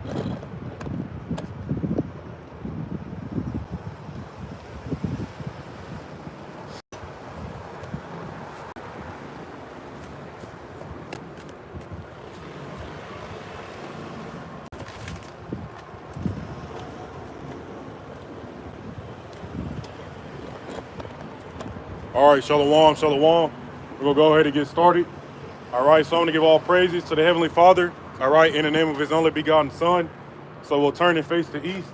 All right, shalom, shalom. We're going to go ahead and get started. All right, so I'm going to give all praises to the Heavenly Father, all right, in the name of His only begotten Son. So we'll turn and face the east.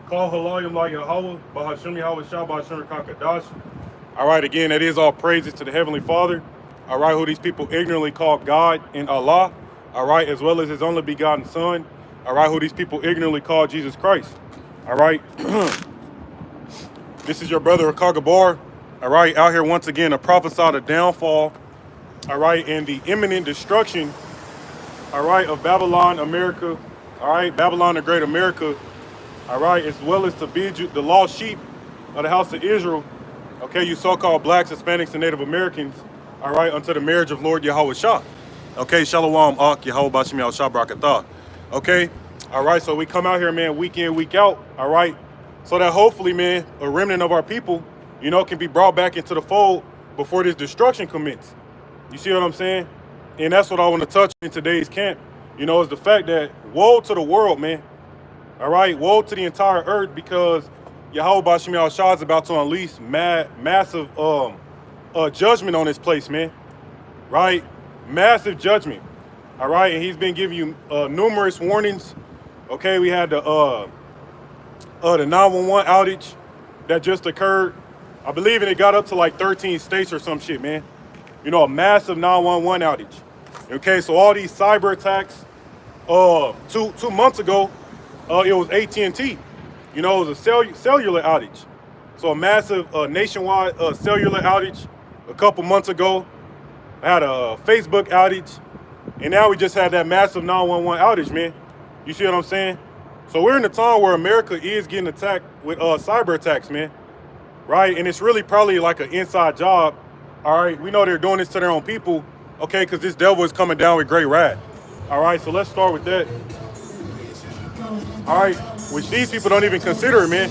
Call halayim la Yahweh, Bahashim Yahweh Shah, Bahashim Kakadash. All right, again, that is all praises to the Heavenly Father, all right, who these people ignorantly call God and Allah, all right, as well as His only begotten Son, all right, who these people ignorantly call Jesus Christ, all right. This is your brother, Akagabar, all right, out here once again to prophesy the downfall, all right, and the imminent destruction, all right, of Babylon, America, all right, Babylon the Great America, all right, as well as to be the lost sheep of the house of Israel, okay, you so-called blacks, Hispanics, and Native Americans, all right, unto the marriage of Lord Yahweh Shah. Okay, Shalom, Ak, Yahweh Bashim Yahweh Shah Barakatah. Okay, all right, so we come out here, man, week in, week out, all right, so that hopefully, man, a remnant of our people, you know, can be brought back into the fold before this destruction commences. You see what I'm saying? And that's what I want to touch in today's camp, you know, is the fact that woe to the world, man. All right, woe to the entire earth, because Yahweh Bashim Yahweh Shah is about to unleash massive judgment on this place, man. Right? Massive judgment. All right, and He's been giving you numerous warnings. Okay, we had the 911 outage that just occurred. I believe it got up to like 13 states or some shit, man. You know, a massive 911 outage. Okay, so all these cyber attacks, 2 months ago, it was AT&T. You know, it was a cellular outage. So a massive nationwide cellular outage a couple months ago. I had a Facebook outage. And now we just had that massive 911 outage, man. You see what I'm saying? So we're in a time where America is getting attacked with cyber attacks, man. Right? And it's really probably like an inside job. All right? We know they're doing this to their own people. Okay? Because this devil is coming down with great wrath. All right? So let's start with that. All right? Which these people don't even consider it, man.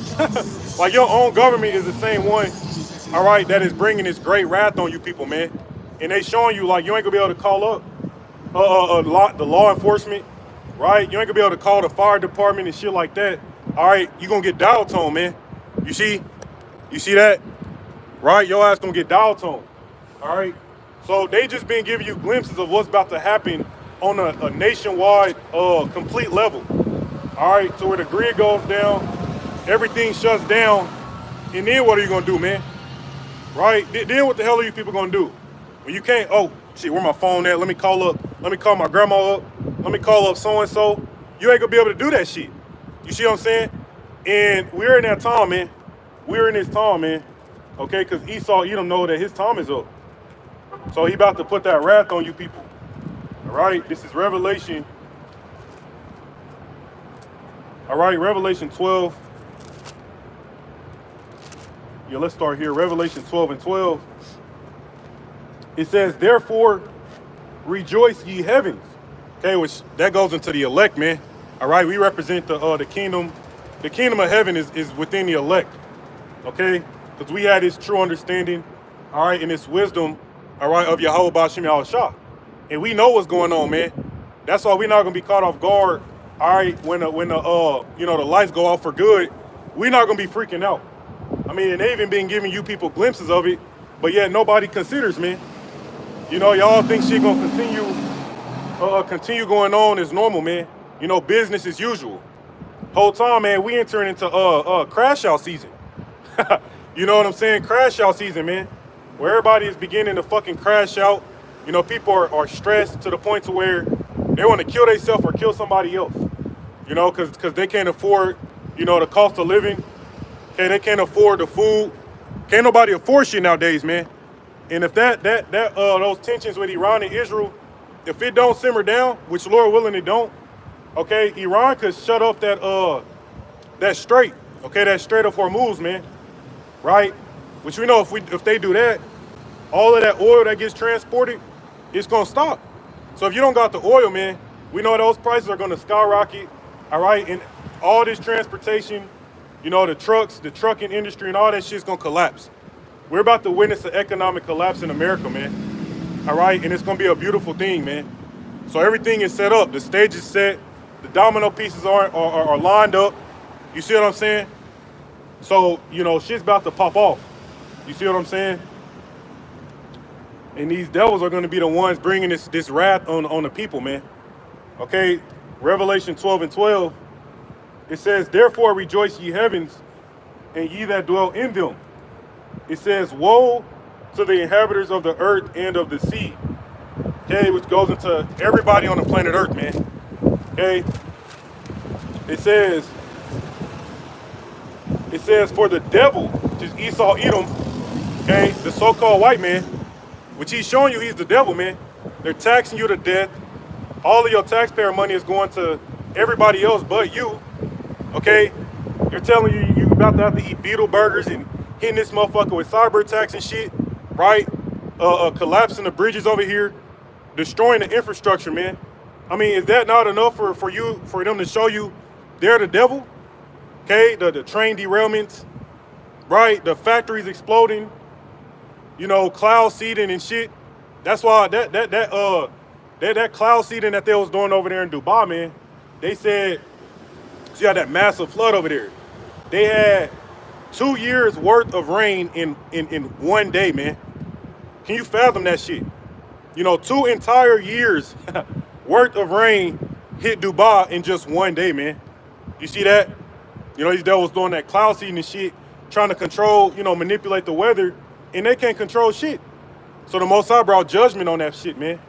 Like your own government is the same one, all right, that is bringing this great wrath on you people, man. And they showing you like you ain't gonna be able to call up the law enforcement, right? You ain't gonna be able to call the fire department and shit like that. All right, you gonna get dial tone, man. You see that, right? Your ass gonna get dial tone. All right. So they just been giving you glimpses of what's about to happen on a nationwide, complete level. All right, so where the grid goes down, everything shuts down, and then what are you gonna do, man? Right? Then what the hell are you people gonna do? When you can't, oh shit, where my phone at? Let me call my grandma up, let me call up so-and-so. You ain't gonna be able to do that shit. You see what I'm saying? And we're in that time, man. We're in this time, man. Okay, because Esau, Edom know that his time is up. So he about to put that wrath on you people. All right, this is Revelation. All right, Revelation 12. Yeah, let's start here. Revelation 12 and 12. It says, therefore, rejoice ye heavens. Okay, which that goes into the elect, man. All right, we represent the kingdom. The kingdom of heaven is within the elect. Okay, because we had this true understanding, all right, and this wisdom, all right, of Yahweh Bashim Yahweh Shah. And we know what's going on, man. That's why we're not gonna be caught off guard. All right, when the you know, the lights go off for good, we're not gonna be freaking out. I mean, and they even been giving you people glimpses of it, but yet nobody considers, man. You know, y'all think shit gonna continue going on as normal, man. You know, business as usual. Whole time, man, we entering into crash out season. You know what I'm saying? Crash out season, man. Where everybody is beginning to fucking crash out. You know, people are stressed to the point to where they want to kill themselves or kill somebody else. You know, because they can't afford, you know, the cost of living. Okay, they can't afford the food. Can't nobody afford shit nowadays, man. And if those tensions with Iran and Israel, if it don't simmer down, which Lord willing it don't, okay, Iran could shut off that strait, okay, that Strait of Hormuz, man, right? Which we know if they do that, all of that oil that gets transported, it's gonna stop. So if you don't got the oil, man, we know those prices are gonna skyrocket, All right, and all this transportation, you know, the trucks, the trucking industry, and all that shit's gonna collapse. We're about to witness an economic collapse in America, man. All right, and it's gonna be a beautiful thing, man. So everything is set up. The stage is set. The domino pieces are lined up. You see what I'm saying? So, you know, shit's about to pop off. You see what I'm saying? And these devils are going to be the ones bringing this wrath on the people, man. Okay, Revelation 12:12, it says, therefore rejoice ye heavens, and ye that dwell in them. It says, woe to the inhabitants of the earth and of the sea. Okay, which goes into everybody on the planet Earth, man. Okay, it says, for the devil, which is Esau, Edom, okay, the so-called white man, which he's showing you he's the devil, man. They're taxing you to death. All of your taxpayer money is going to everybody else but you, okay? They're telling you you about to have to eat beetle burgers and hitting this motherfucker with cyber attacks and shit, right? Collapsing the bridges over here, destroying the infrastructure, man. I mean, is that not enough for them to show you they're the devil? Okay, the train derailments, right? The factories exploding, you know, cloud seeding and shit. That's why that cloud seeding that they was doing over there in Dubai, man. They said, so you had that massive flood over there. They had 2 years worth of rain in one day, man. Can you fathom that shit? You know, 2 entire years worth of rain hit Dubai in just one day, man. You see that? You know, these devils doing that cloud seeding and shit, trying to control, you know, manipulate the weather, and they can't control shit. So the Most High brought judgment on that shit, man.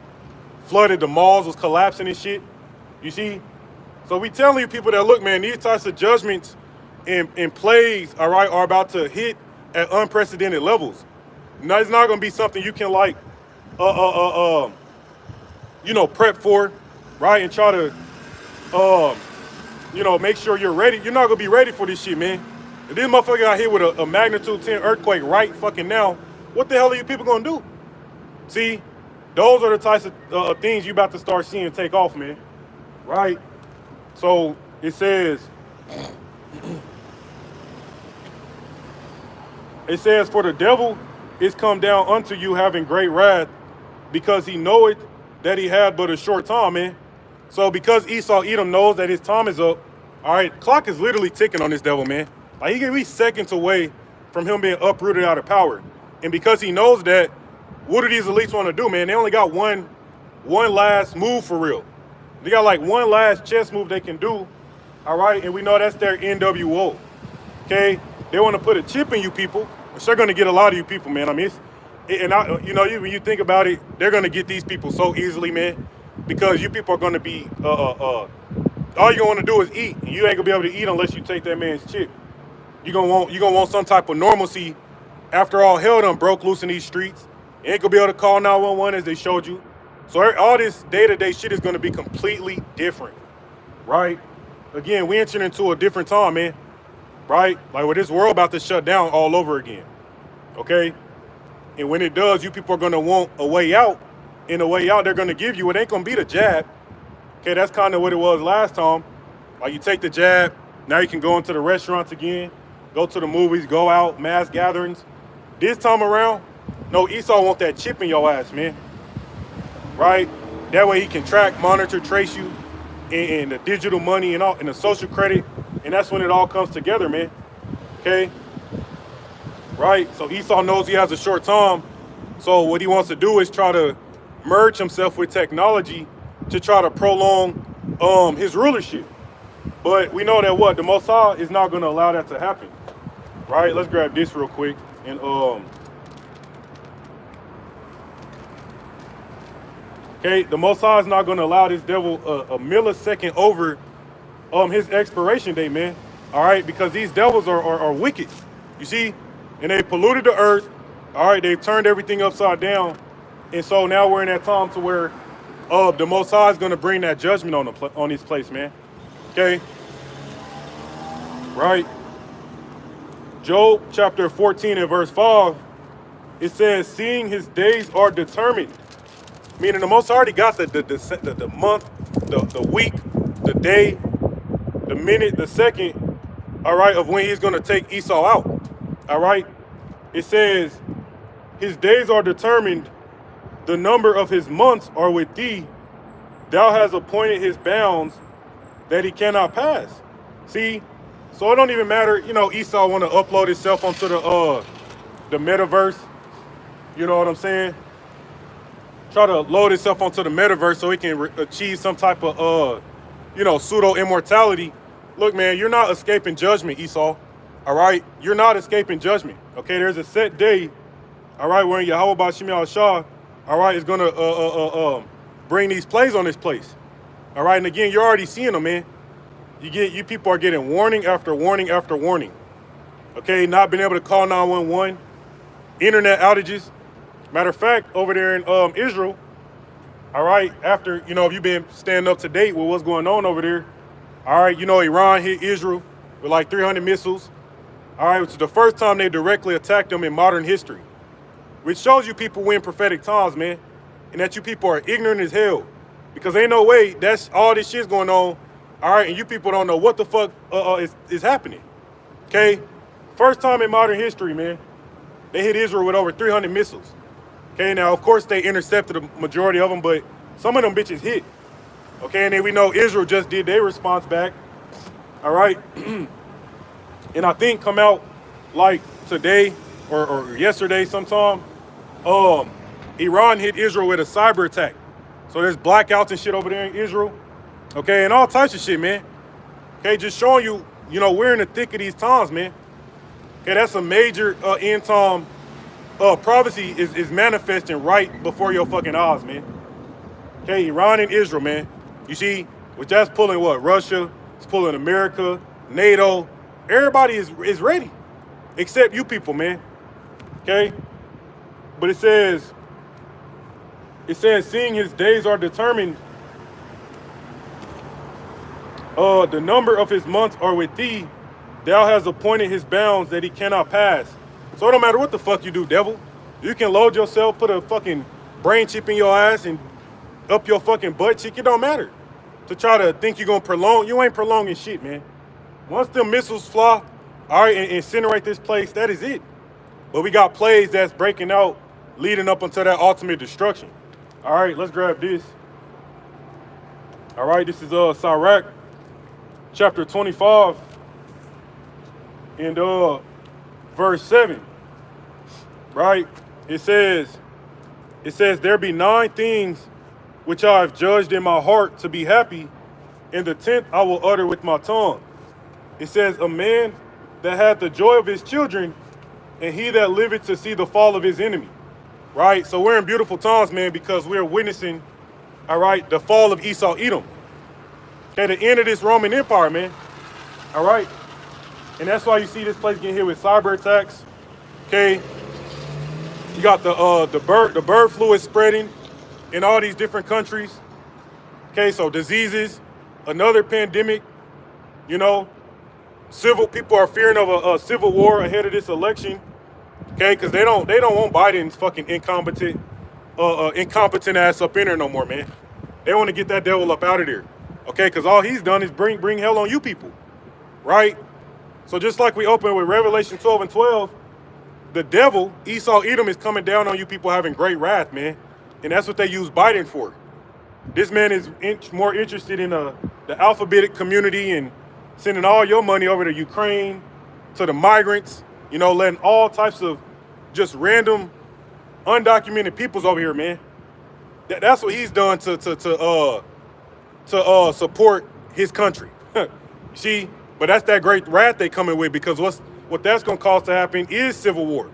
Flooded, the malls was collapsing and shit. You see? So we telling you people that, look, man, these types of judgments and plagues, all right, are about to hit at unprecedented levels. Now, it's not gonna be something you can like, you know, prep for, right, and try to, you know, make sure you're ready. You're not gonna be ready for this shit, man. If this motherfucker got hit with a magnitude 10 earthquake right fucking now, what the hell are you people gonna do? See, those are the types of things you about to start seeing take off, man. Right? So it says, for the devil is come down unto you having great wrath, because he knoweth that he had but a short time, man. So because Esau Edom knows that his time is up, all right, clock is literally ticking on this devil, man. Like, he can be seconds away from him being uprooted out of power. And because he knows that, what do these elites want to do, man? They only got one last move for real. They got like one last chess move they can do, all right? And we know that's their NWO, okay? They want to put a chip in you people, which they're going to get a lot of you people, man. I mean, you know, when you think about it, they're going to get these people so easily, man, because you people are going to be, all you're going to do is eat. You ain't going to be able to eat unless you take that man's chip. You're going to want some type of normalcy after all hell done broke loose in these streets. You ain't going to be able to call 911 as they showed you. So all this day-to-day shit is going to be completely different, right? Again, we entering into a different time, man, right? Like, with this world about to shut down all over again, okay? And when it does, you people are going to want a way out. And the way out they're going to give you, it ain't going to be the jab. Okay, that's kind of what it was last time. Like, you take the jab, now you can go into the restaurants again, go to the movies, go out, mass gatherings. This time around, no, Esau want that chip in your ass, man. Right? That way he can track, monitor, trace you, and the digital money and all, and the social credit, and that's when it all comes together, man. Okay? Right? So Esau knows he has a short time, so what he wants to do is try to merge himself with technology to try to prolong his rulership. But we know that what? The Most High is not going to allow that to happen. Right? Let's grab this real quick. And okay, the Most High is not going to allow this devil a millisecond over his expiration date, man. All right, because these devils are wicked. You see, and they polluted the earth. All right, they've turned everything upside down, and so now we're in that time to where the Most High is going to bring that judgment on this place, man. Okay, right. Job chapter 14 and verse 5, it says, seeing his days are determined. Meaning the Most High already got the month, the week, the day, the minute, the second, all right, of when he's going to take Esau out. All right. It says, his days are determined, the number of his months are with thee. Thou hast appointed his bounds that he cannot pass. See, so it don't even matter, you know, Esau want to upload himself onto the metaverse. You know what I'm saying? Try to load himself onto the metaverse so he can achieve some type of, you know, pseudo immortality. Look, man, you're not escaping judgment, Esau. All right, you're not escaping judgment. Okay, there's a set day. All right, when Yahweh Bashim Shah, all right, is gonna bring these plays on this place. All right, and again, you're already seeing them, man. You people are getting warning after warning after warning. Okay, not being able to call 911, internet outages. Matter of fact, over there in Israel, all right, after, you know, if you've been staying up to date with what's going on over there, all right, you know, Iran hit Israel with like 300 missiles, all right, which is the first time they directly attacked them in modern history, which shows you people win prophetic times, man, and that you people are ignorant as hell, because ain't no way that's all this shit's going on, all right, and you people don't know what the fuck is happening, okay? First time in modern history, man, they hit Israel with over 300 missiles. Okay, now, of course, they intercepted the majority of them, but some of them bitches hit. Okay, and then we know Israel just did their response back. All right. And I think come out like today or yesterday sometime, Iran hit Israel with a cyber attack. So there's blackouts and shit over there in Israel. Okay, and all types of shit, man. Okay, just showing you, you know, we're in the thick of these times, man. Okay, that's a major end time prophecy is manifesting right before your fucking eyes, man. Okay, Iran and Israel, man. You see, which that's pulling what? Russia, it's pulling America, NATO. Everybody is ready, except you people, man. Okay? But it says, seeing his days are determined, the number of his months are with thee, thou hast appointed his bounds that he cannot pass. So it don't matter what the fuck you do, devil. You can load yourself, put a fucking brain chip in your ass and up your fucking butt cheek. It don't matter. To try to think you're gonna prolong, you ain't prolonging shit, man. Once the missiles fly, all right, and incinerate this place, that is it. But we got plays that's breaking out, leading up until that ultimate destruction. All right, let's grab this. All right, this is Sirach, chapter 25, and verse 7. Right? It says, there be 9 things which I have judged in my heart to be happy, and the 10th I will utter with my tongue. It says, a man that hath the joy of his children, and he that liveth to see the fall of his enemy. Right? So we're in beautiful times, man, because we're witnessing, all right, the fall of Esau Edom. Okay, the end of this Roman Empire, man. All right? And that's why you see this place getting hit with cyber attacks. Okay? You got the bird flu is spreading in all these different countries. Okay, so diseases, another pandemic, you know, people are fearing of a civil war ahead of this election. Okay, because they don't want Biden's fucking incompetent ass up in there no more, man. They want to get that devil up out of there. Okay, because all he's done is bring hell on you people. Right? So just like we opened with Revelation 12 and 12, the devil, Esau Edom, is coming down on you people having great wrath, man. And that's what they use Biden for. This man is more interested in the alphabetic community and sending all your money over to Ukraine, to the migrants, you know, letting all types of just random, undocumented peoples over here, man. That's what he's done to support his country. You see? But that's that great wrath they coming with, because what that's gonna cause to happen is civil war.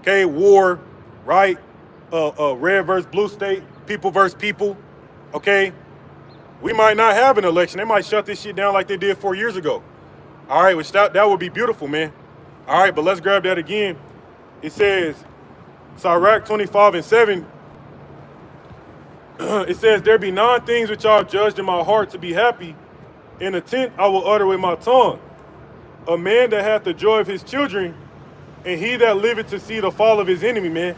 Okay, war, right? Red versus blue state, people versus people. Okay, we might not have an election. They might shut this shit down like they did 4 years ago. All right, which that would be beautiful, man. All right, but let's grab that again. It says, Sirach 25 and 7. It says, there be 9 things which I have judged in my heart to be happy, and the 10th I will utter with my tongue. A man that hath the joy of his children, and he that liveth to see the fall of his enemy, man.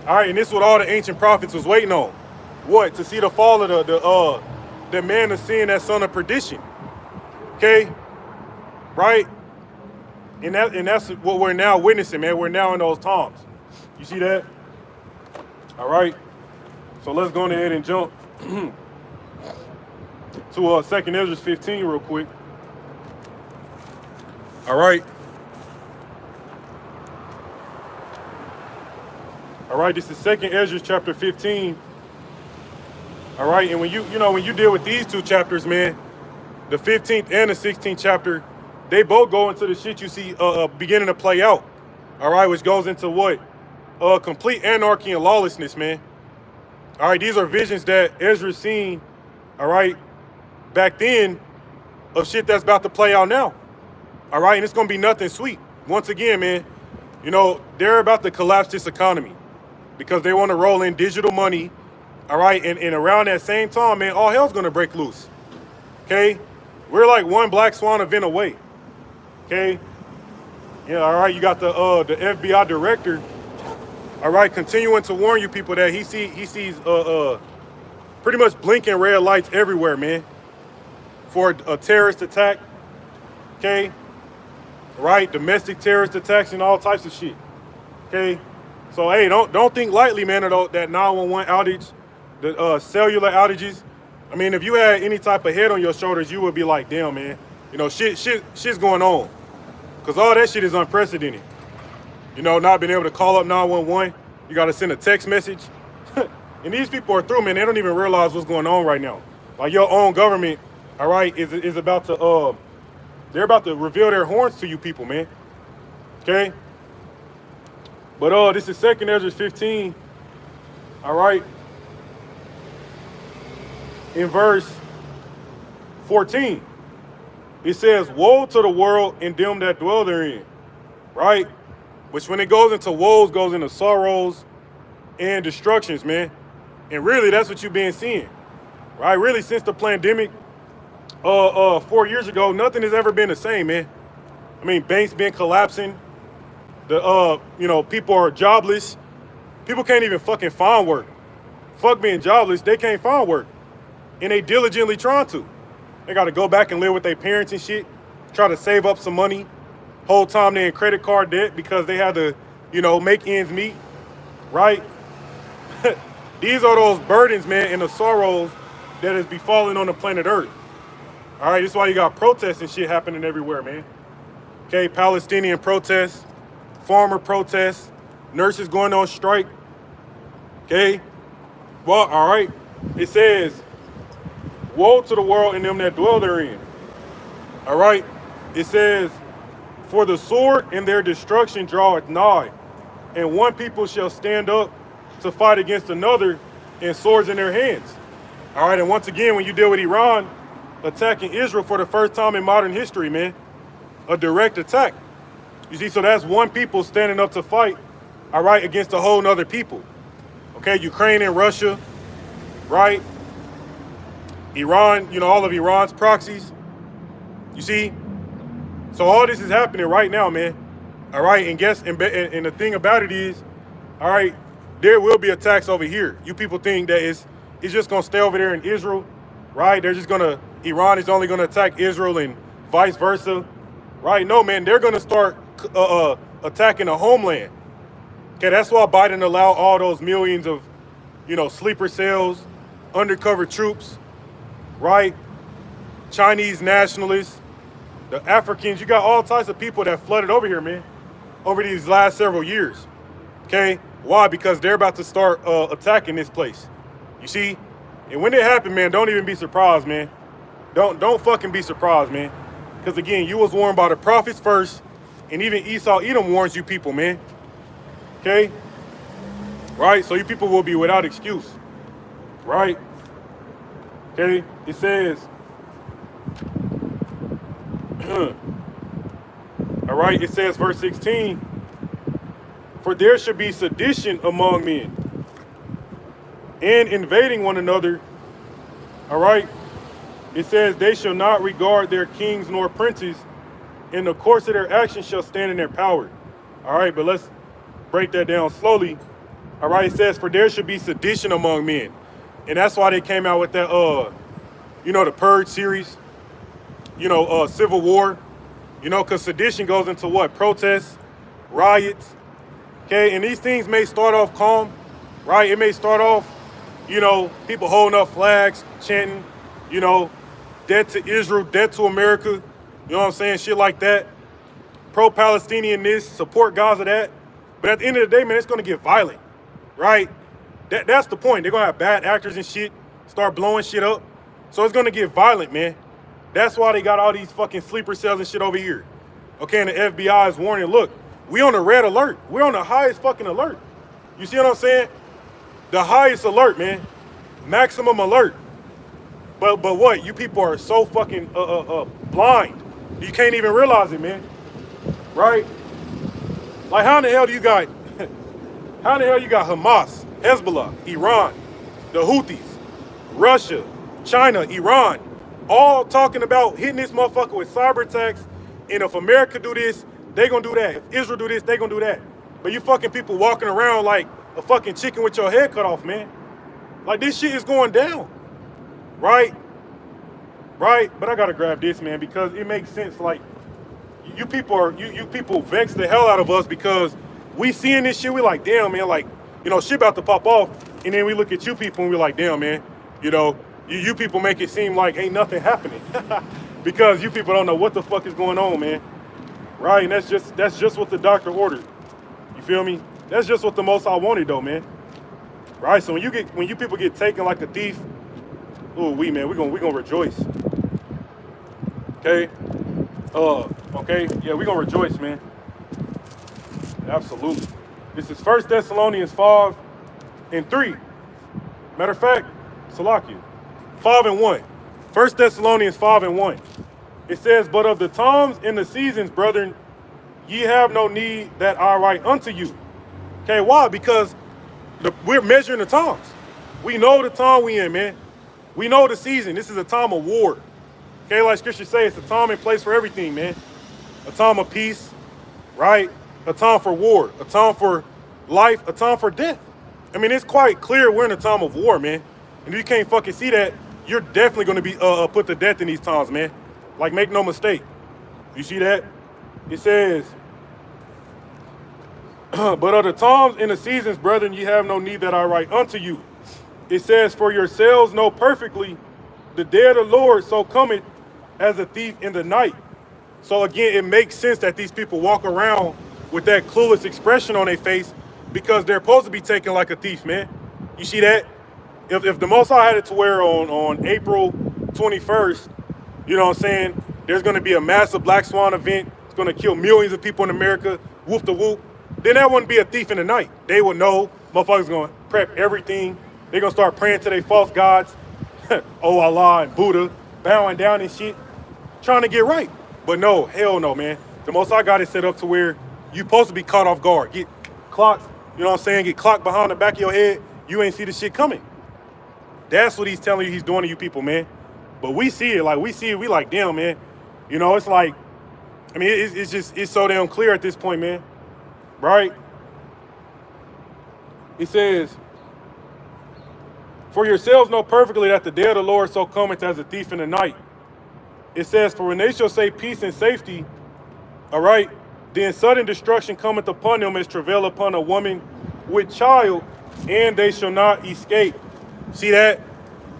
All right, and this is what all the ancient prophets was waiting on. What? To see the fall of the man of sin, that son of perdition. Okay, right? And that's what we're now witnessing, man. We're now in those times. You see that? All right. So let's go ahead and jump to 2nd Ezra 15 real quick. All right. All right, this is 2nd Ezra chapter 15. All right, and when you deal with these two chapters, man, the 15th and the 16th chapter, they both go into the shit you see beginning to play out. All right, which goes into what? Complete anarchy and lawlessness, man. All right, these are visions that Ezra's seen, all right, back then of shit that's about to play out now. All right, and it's going to be nothing sweet. Once again, man, they're about to collapse this economy because they want to roll in digital money, all right, and around that same time, man, all hell's going to break loose, okay? We're like one Black Swan event away, okay? Yeah, all right, you got the FBI director, all right, continuing to warn you people that he sees pretty much blinking red lights everywhere, man, for a terrorist attack, okay? Right, domestic terrorist attacks and all types of shit, okay? So hey, don't think lightly, man, of that 911 outage, the cellular outages. I mean, if you had any type of head on your shoulders, you would be like, damn, man, shit's going on, cause all that shit is unprecedented. Not being able to call up 911, you got to send a text message. And these people are through, man. They don't even realize what's going on right now. Like your own government, all right, is about to, they're about to reveal their horns to you people, man. Okay? But this is 2nd Ezra 15, all right, in verse 14. It says, woe to the world and them that dwell therein, right? Which when it goes into woes, goes into sorrows and destructions, man. And really, that's what you've been seeing, right? Really, since the pandemic 4 years ago, nothing has ever been the same, man. I mean, banks been collapsing. People are jobless. People can't even fucking find work. Fuck being jobless, they can't find work. And they diligently trying to. They got to go back and live with their parents and shit, try to save up some money. Whole time they're in credit card debt because they had to, make ends meet, right? These are those burdens, man, and the sorrows that is befalling on the planet Earth. All right, this is why you got protests and shit happening everywhere, man. Okay, Palestinian protests, farmer protests, nurses going on strike. Okay, well, all right. It says, woe to the world and them that dwell therein. All right, it says, for the sword and their destruction draweth nigh, and one people shall stand up to fight against another, and swords in their hands. All right, and once again, when you deal with Iran attacking Israel for the first time in modern history, man, a direct attack. You see, so that's one people standing up to fight, all right, against a whole nother people. Okay, Ukraine and Russia, right? Iran, all of Iran's proxies. You see? So all this is happening right now, man. All right, and the thing about it is, all right, there will be attacks over here. You people think that it's just gonna stay over there in Israel, right? Iran is only gonna attack Israel and vice versa, right? No, man, they're gonna start attacking the homeland. Okay, that's why Biden allowed all those millions of, sleeper cells, undercover troops, right? Chinese nationalists, the Africans, you got all types of people that flooded over here, man, over these last several years. Okay, why? Because they're about to start attacking this place. You see, and when it happens, man, don't even be surprised, man. Don't fucking be surprised, man. Because again, you was warned by the prophets first, and even Esau Edom warns you people, man. Okay, right? So you people will be without excuse, right? Okay, it says. All right, it says, verse 16, for there should be sedition among men and invading one another. All right, it says, they shall not regard their kings nor princes, and the course of their actions shall stand in their power. All right, but let's break that down slowly. All right, it says, for there should be sedition among men. And that's why they came out with that, the Purge series. civil war, because sedition goes into what? Protests, riots, okay? And these things may start off calm, right? It may start off, people holding up flags, chanting, death to Israel, death to America, you know what I'm saying? Shit like that. Pro-Palestinian this, support Gaza that. But at the end of the day, man, it's going to get violent, right? That's the point. They're going to have bad actors and shit, start blowing shit up. So it's going to get violent, man. That's why they got all these fucking sleeper cells and shit over here. Okay, and the FBI is warning, look, we on a red alert. We're on the highest fucking alert. You see what I'm saying? The highest alert, man. Maximum alert. But what? You people are so fucking blind. You can't even realize it, man. Right? Like how in the hell do you got Hamas, Hezbollah, Iran, the Houthis, Russia, China, Iran, all talking about hitting this motherfucker with cyber attacks, and if America do this, they gonna do that. If Israel do this, they gonna do that. But you fucking people walking around like a fucking chicken with your head cut off, man. Like this shit is going down. Right? Right? But I gotta grab this, man, because it makes sense. Like, you people vex the hell out of us because we seeing this shit, we like, damn, man, like, shit about to pop off. And then we look at you people and we're like, damn, man, you people make it seem like ain't nothing happening. Because you people don't know what the fuck is going on, man. Right? And that's just what the doctor ordered. You feel me? That's just what the Most High wanted, though, man. Right? So when you people get taken like a thief, ooh, we gonna rejoice. Okay? Okay? Yeah, we gonna rejoice, man. Absolutely. This is 1 Thessalonians 5:3. Matter of fact, Salakia, 5:1. 1 Thessalonians 5:1. It says, but of the times and the seasons, brethren, ye have no need that I write unto you. Okay, why? Because we're measuring the times. We know the time we in, man. We know the season. This is a time of war. Okay, like scripture say, it's a time and place for everything, man. A time of peace, right? A time for war, a time for life, a time for death. I mean, it's quite clear we're in a time of war, man. And if you can't fucking see that, you're definitely going to be put to death in these times, man. Like, make no mistake. You see that? It says, but of the times and the seasons, brethren, ye have no need that I write unto you. It says, for yourselves know perfectly the day of the Lord so cometh as a thief in the night. So again, it makes sense that these people walk around with that clueless expression on their face because they're supposed to be taken like a thief, man. You see that? If the Most High had it to where on April 21st, you know what I'm saying, there's going to be a massive Black Swan event. It's going to kill millions of people in America, whoop the whoop. Then that wouldn't be a thief in the night. They would know motherfuckers going to prep everything. They're going to start praying to their false gods, oh Allah and Buddha, bowing down and shit, trying to get right. But no, hell no, man. The Most High got it set up to where you supposed to be caught off guard. Get clocked, you know what I'm saying? Get clocked behind the back of your head. You ain't see the shit coming. That's what he's telling you he's doing to you people, man. But we see it, we like, damn, man. It's like, I mean, it's so damn clear at this point, man. Right? It says, for yourselves know perfectly that the day of the Lord so cometh as a thief in the night. It says, for when they shall say peace and safety, all right, then sudden destruction cometh upon them as travail upon a woman with child, and they shall not escape. See that?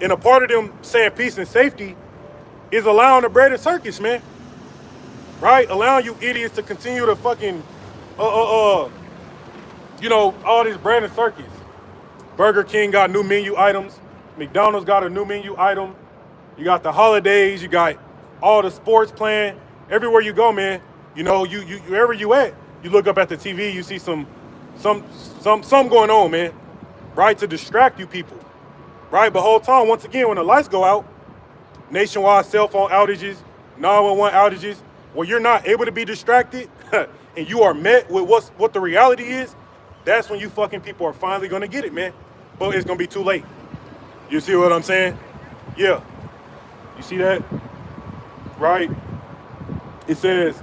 And a part of them saying peace and safety is allowing the bread and circus, man. Right? Allowing you idiots to continue to fucking, all this bread and circus. Burger King got new menu items. McDonald's got a new menu item. You got the holidays. You got all the sports playing. Everywhere you go, man, you wherever you at, you look up at the TV, you see some going on, man. Right? To distract you people. Right? But whole time, once again, when the lights go out, nationwide cell phone outages, 911 outages, where you're not able to be distracted and you are met with what the reality is, that's when you fucking people are finally going to get it, man. But it's going to be too late. You see what I'm saying? Yeah. You see that? Right? It says,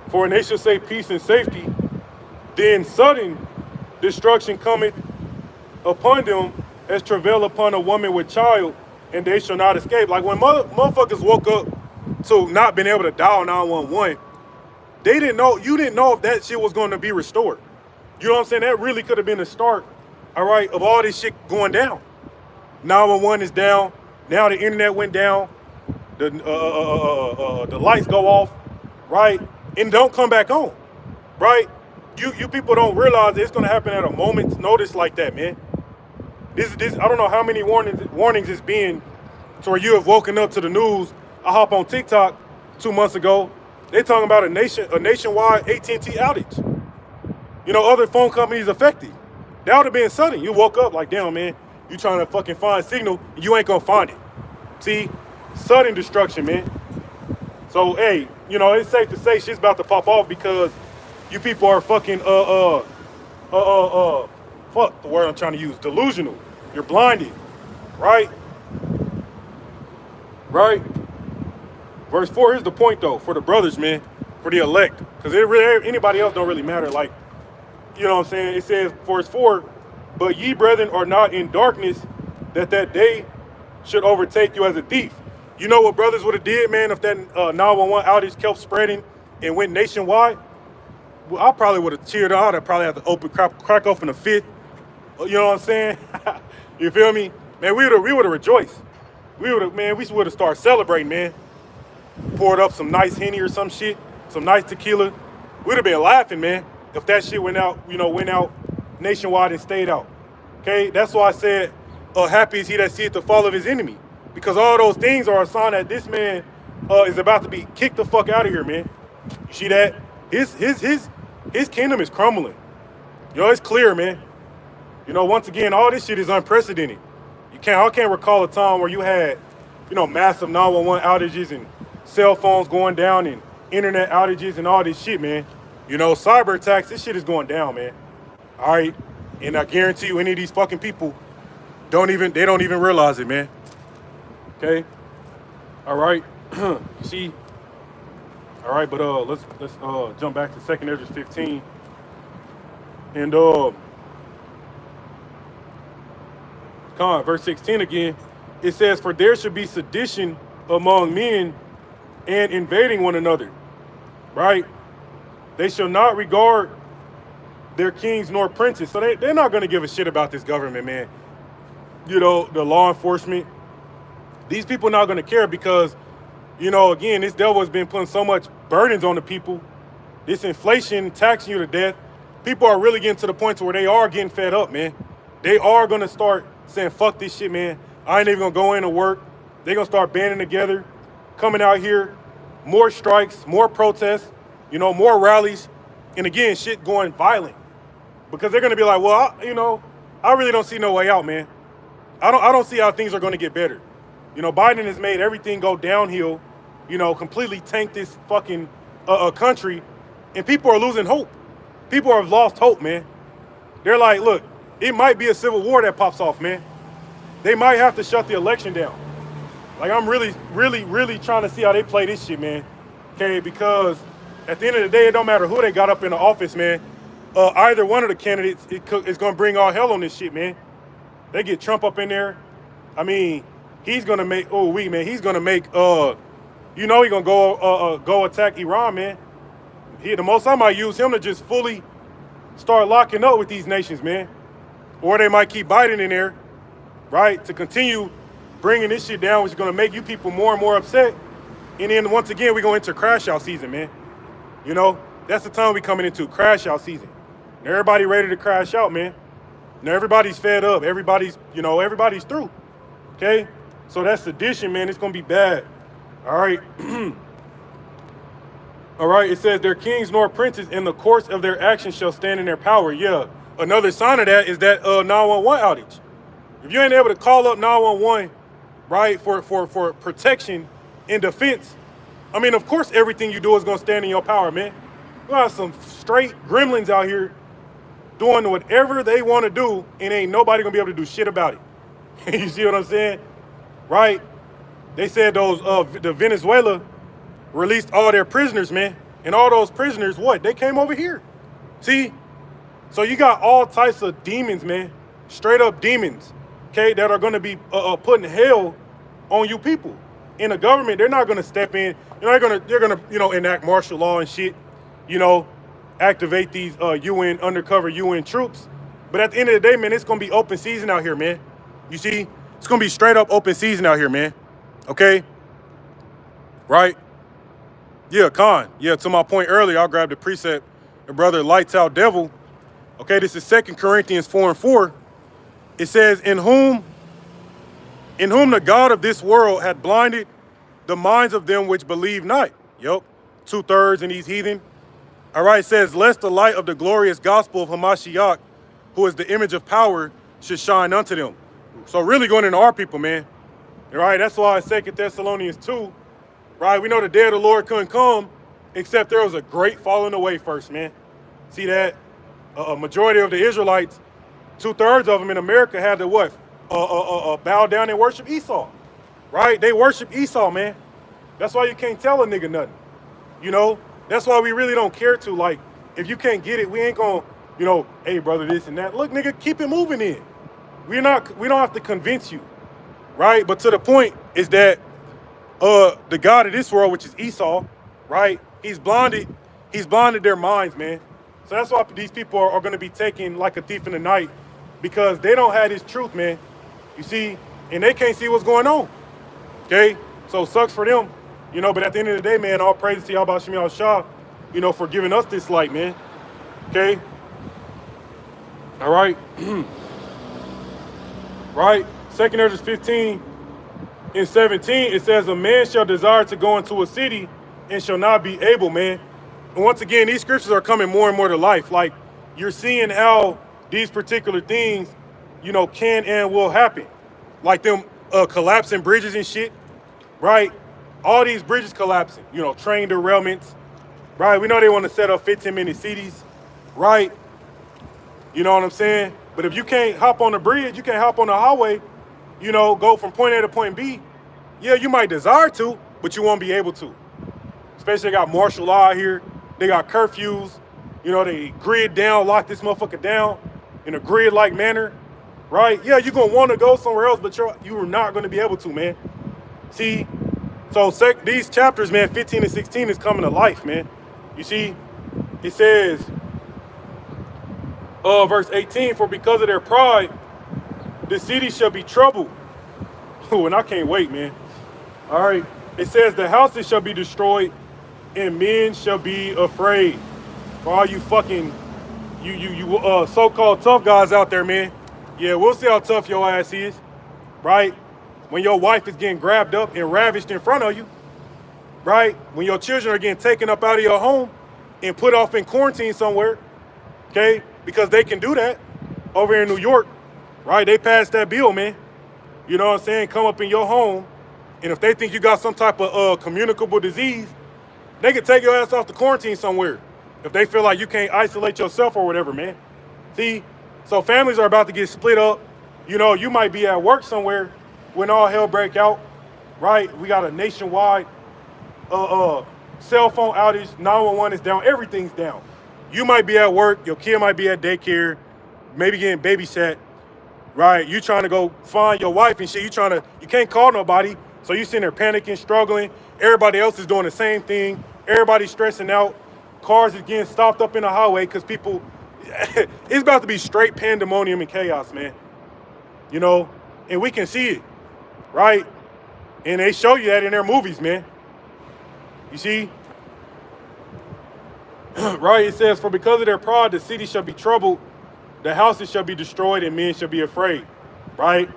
for when they shall say peace and safety, then sudden destruction cometh upon them as travail upon a woman with child, and they shall not escape. Like when motherfuckers woke up to not being able to dial 911, they didn't know, you didn't know if that shit was going to be restored. You know what I'm saying? That really could have been the start, all right, of all this shit going down. 911 is down. Now the internet went down. The lights go off, right? And don't come back on, right? You people don't realize it's gonna happen at a moment's notice like that, man. This I don't know how many warnings it's been to where you have woken up to the news. I hop on TikTok 2 months ago. They talking about a nationwide AT&T outage. You know, other phone companies affected. That would have been sudden. You woke up like, damn, man, you trying to fucking find signal, and you ain't gonna find it. See, sudden destruction, man. So, hey, you know, it's safe to say shit's about to pop off because you people are fucking, fuck the word I'm trying to use, delusional. You're blinded, right? Right? Verse 4, here's the point, though, for the brothers, man, for the elect, because anybody else don't really matter. Like, you know what I'm saying? It says, verse 4, but ye, brethren, are not in darkness, that day should overtake you as a thief. You know what brothers would have did, man, if that 911 outage kept spreading and went nationwide? Well, I probably would have cheered out. I'd probably have to crack open a fifth. You know what I'm saying? You feel me? Man, we would have rejoiced. We would have started celebrating, man. Poured up some nice Henny or some shit, some nice tequila. We'd have been laughing, man, if that shit went out nationwide and stayed out. Okay, that's why I said, happy is he that seeth the fall of his enemy. Because all those things are a sign that this man is about to be kicked the fuck out of here, man. You see that? His kingdom is crumbling. You know, it's clear, man. You know, once again, all this shit is unprecedented. I can't recall a time where you had, you know, massive 911 outages and cell phones going down and internet outages and all this shit, man. You know, cyber attacks, this shit is going down, man. All right? And I guarantee you, any of these fucking people don't even realize it, man. Okay? All right? See? All right, but let's jump back to 2 Ezra 15. And verse 16 again. It says, for there should be sedition among men and invading one another. Right? They shall not regard their kings nor princes. So they're not going to give a shit about this government, man. You know, the law enforcement. These people are not going to care because, you know, again, this devil has been putting so much burdens on the people. This inflation taxing you to death. People are really getting to the point where they are getting fed up, man. They are going to start saying, fuck this shit, man. I ain't even going to go into work. They're going to start banding together, coming out here, more strikes, more protests, you know, more rallies. And again, shit going violent. Because they're going to be like, well, I really don't see no way out, man. I don't see how things are going to get better. You know, Biden has made everything go downhill, you know, completely tanked this fucking country, and people are losing hope. People have lost hope, man. They're like, look, it might be a civil war that pops off, man. They might have to shut the election down. Like, I'm really, really, really trying to see how they play this shit, man. Okay, because at the end of the day, it don't matter who they got up in the office, man. Either one of the candidates is going to bring all hell on this shit, man. They get Trump up in there. I mean, he's going to make, he's going to make, he's going to go attack Iran, man. The most I might use him to just fully start locking up with these nations, man. Or they might keep Biden in there, right, to continue bringing this shit down, which is going to make you people more and more upset. And then once again, we're going to enter crash out season, man. You know, that's the time we're coming into, crash out season. And everybody ready to crash out, man. Now everybody's fed up. Everybody's through. Okay? So that's sedition, man. It's going to be bad. All right. All right. It says their kings nor princes in the course of their actions shall stand in their power. Yeah. Another sign of that is that 911 outage. If you ain't able to call up 911, right, for protection and defense, I mean, of course, everything you do is going to stand in your power, man. You got some straight gremlins out here doing whatever they want to do, and ain't nobody going to be able to do shit about it. You see what I'm saying? Right? They said the Venezuela released all their prisoners, man. And all those prisoners, what? They came over here. See? So you got all types of demons, man. Straight up demons, okay, that are going to be putting hell on you people. in the government, they're not gonna step in. They're gonna enact martial law and shit. You know, activate these UN undercover UN troops. But at the end of the day, man, it's gonna be open season out here, man. You see, it's gonna be straight up open season out here, man. Okay, right? Yeah, Khan. Yeah, to my point earlier, I'll grab the precept. The brother lights out devil. Okay, this is 2 Corinthians 4:4. It says, in whom the God of this world had blinded the minds of them which believe not. Yep, 2/3 in these heathen. All right, it says, lest the light of the glorious gospel of Hamashiach, who is the image of power, should shine unto them. So really going into our people, man. All right, that's why 2 Thessalonians 2, right? We know the day of the Lord couldn't come except there was a great falling away first, man. See that? A majority of the Israelites, 2/3 of them in America had to what? Bow down and worship Esau, right? They worship Esau, man. That's why you can't tell a nigga nothing. You know, that's why we really don't care to. Like, if you can't get it, we ain't gonna, hey brother, this and that. Look, nigga, keep it moving in. We don't have to convince you, right? But to the point is that the God of this world, which is Esau, right? He's blinded their minds, man. So that's why these people are gonna be taken like a thief in the night, because they don't have this truth, man. You see, and they can't see what's going on. Okay? So it sucks for them. But at the end of the day, man, all praise to Yahweh Shem Shah, for giving us this light, man. Okay? All right. Right? 2 Ezra 15 and 17, it says, a man shall desire to go into a city and shall not be able, man. And once again, these scriptures are coming more and more to life. Like, you're seeing how these particular things, can and will happen. Like them collapsing bridges and shit, right? All these bridges collapsing, train derailments, right? We know they want to set up 15-minute cities, right? You know what I'm saying? But if you can't hop on the bridge, you can't hop on the highway, go from point A to point B. Yeah, you might desire to, but you won't be able to. Especially they got martial law out here. They got curfews. They grid down, lock this motherfucker down in a grid-like manner, right? Yeah, you're going to want to go somewhere else, but you're not going to be able to, man. See? So these chapters, man, 15 and 16 is coming to life, man. You see? It says, verse 18, for because of their pride, the city shall be troubled. Oh, and I can't wait, man. All right. It says, the houses shall be destroyed, and men shall be afraid. For all you fucking, you so-called tough guys out there, man. Yeah, we'll see how tough your ass is, right? When your wife is getting grabbed up and ravished in front of you, right? When your children are getting taken up out of your home and put off in quarantine somewhere, okay? Because they can do that over in New York, right? They passed that bill, man. You know what I'm saying? Come up in your home, and if they think you got some type of communicable disease, they can take your ass off the quarantine somewhere if they feel like you can't isolate yourself or whatever, man. See? So families are about to get split up. You might be at work somewhere when all hell break out, right? We got a nationwide cell phone outage. 911 is down. Everything's down. You might be at work. Your kid might be at daycare, maybe getting babysat, right? You trying to go find your wife and shit. You can't call nobody. So you sitting there panicking, struggling. Everybody else is doing the same thing. Everybody's stressing out. Cars is getting stopped up in the highway because people, it's about to be straight pandemonium and chaos, man. And we can see it, right? And they show you that in their movies, man. You see? Right? It says, for because of their pride, the city shall be troubled, the houses shall be destroyed, and men shall be afraid, right?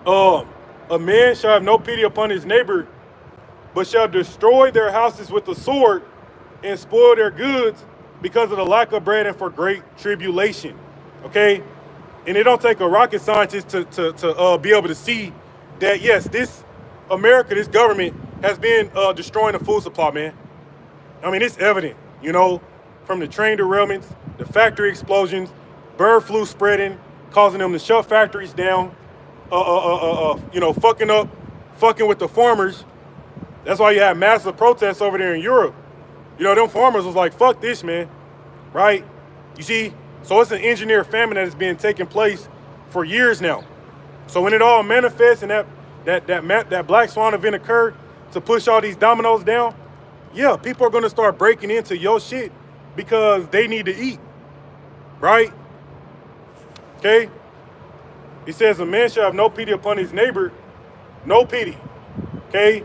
A man shall have no pity upon his neighbor, but shall destroy their houses with the sword and spoil their goods because of the lack of bread and for great tribulation. Okay? And it don't take a rocket scientist to be able to see that, yes, this America, this government has been destroying the food supply, man. I mean, it's evident, from the train derailments, the factory explosions, bird flu spreading, causing them to shut factories down, fucking with the farmers. That's why you have massive protests over there in Europe. Them farmers was like, fuck this, man, right? You see? So it's an engineered famine that has been taking place for years now. So when it all manifests and that that black swan event occurred to push all these dominoes down, yeah, people are gonna start breaking into your shit because they need to eat, right? Okay? He says a man shall have no pity upon his neighbor, no pity. Okay?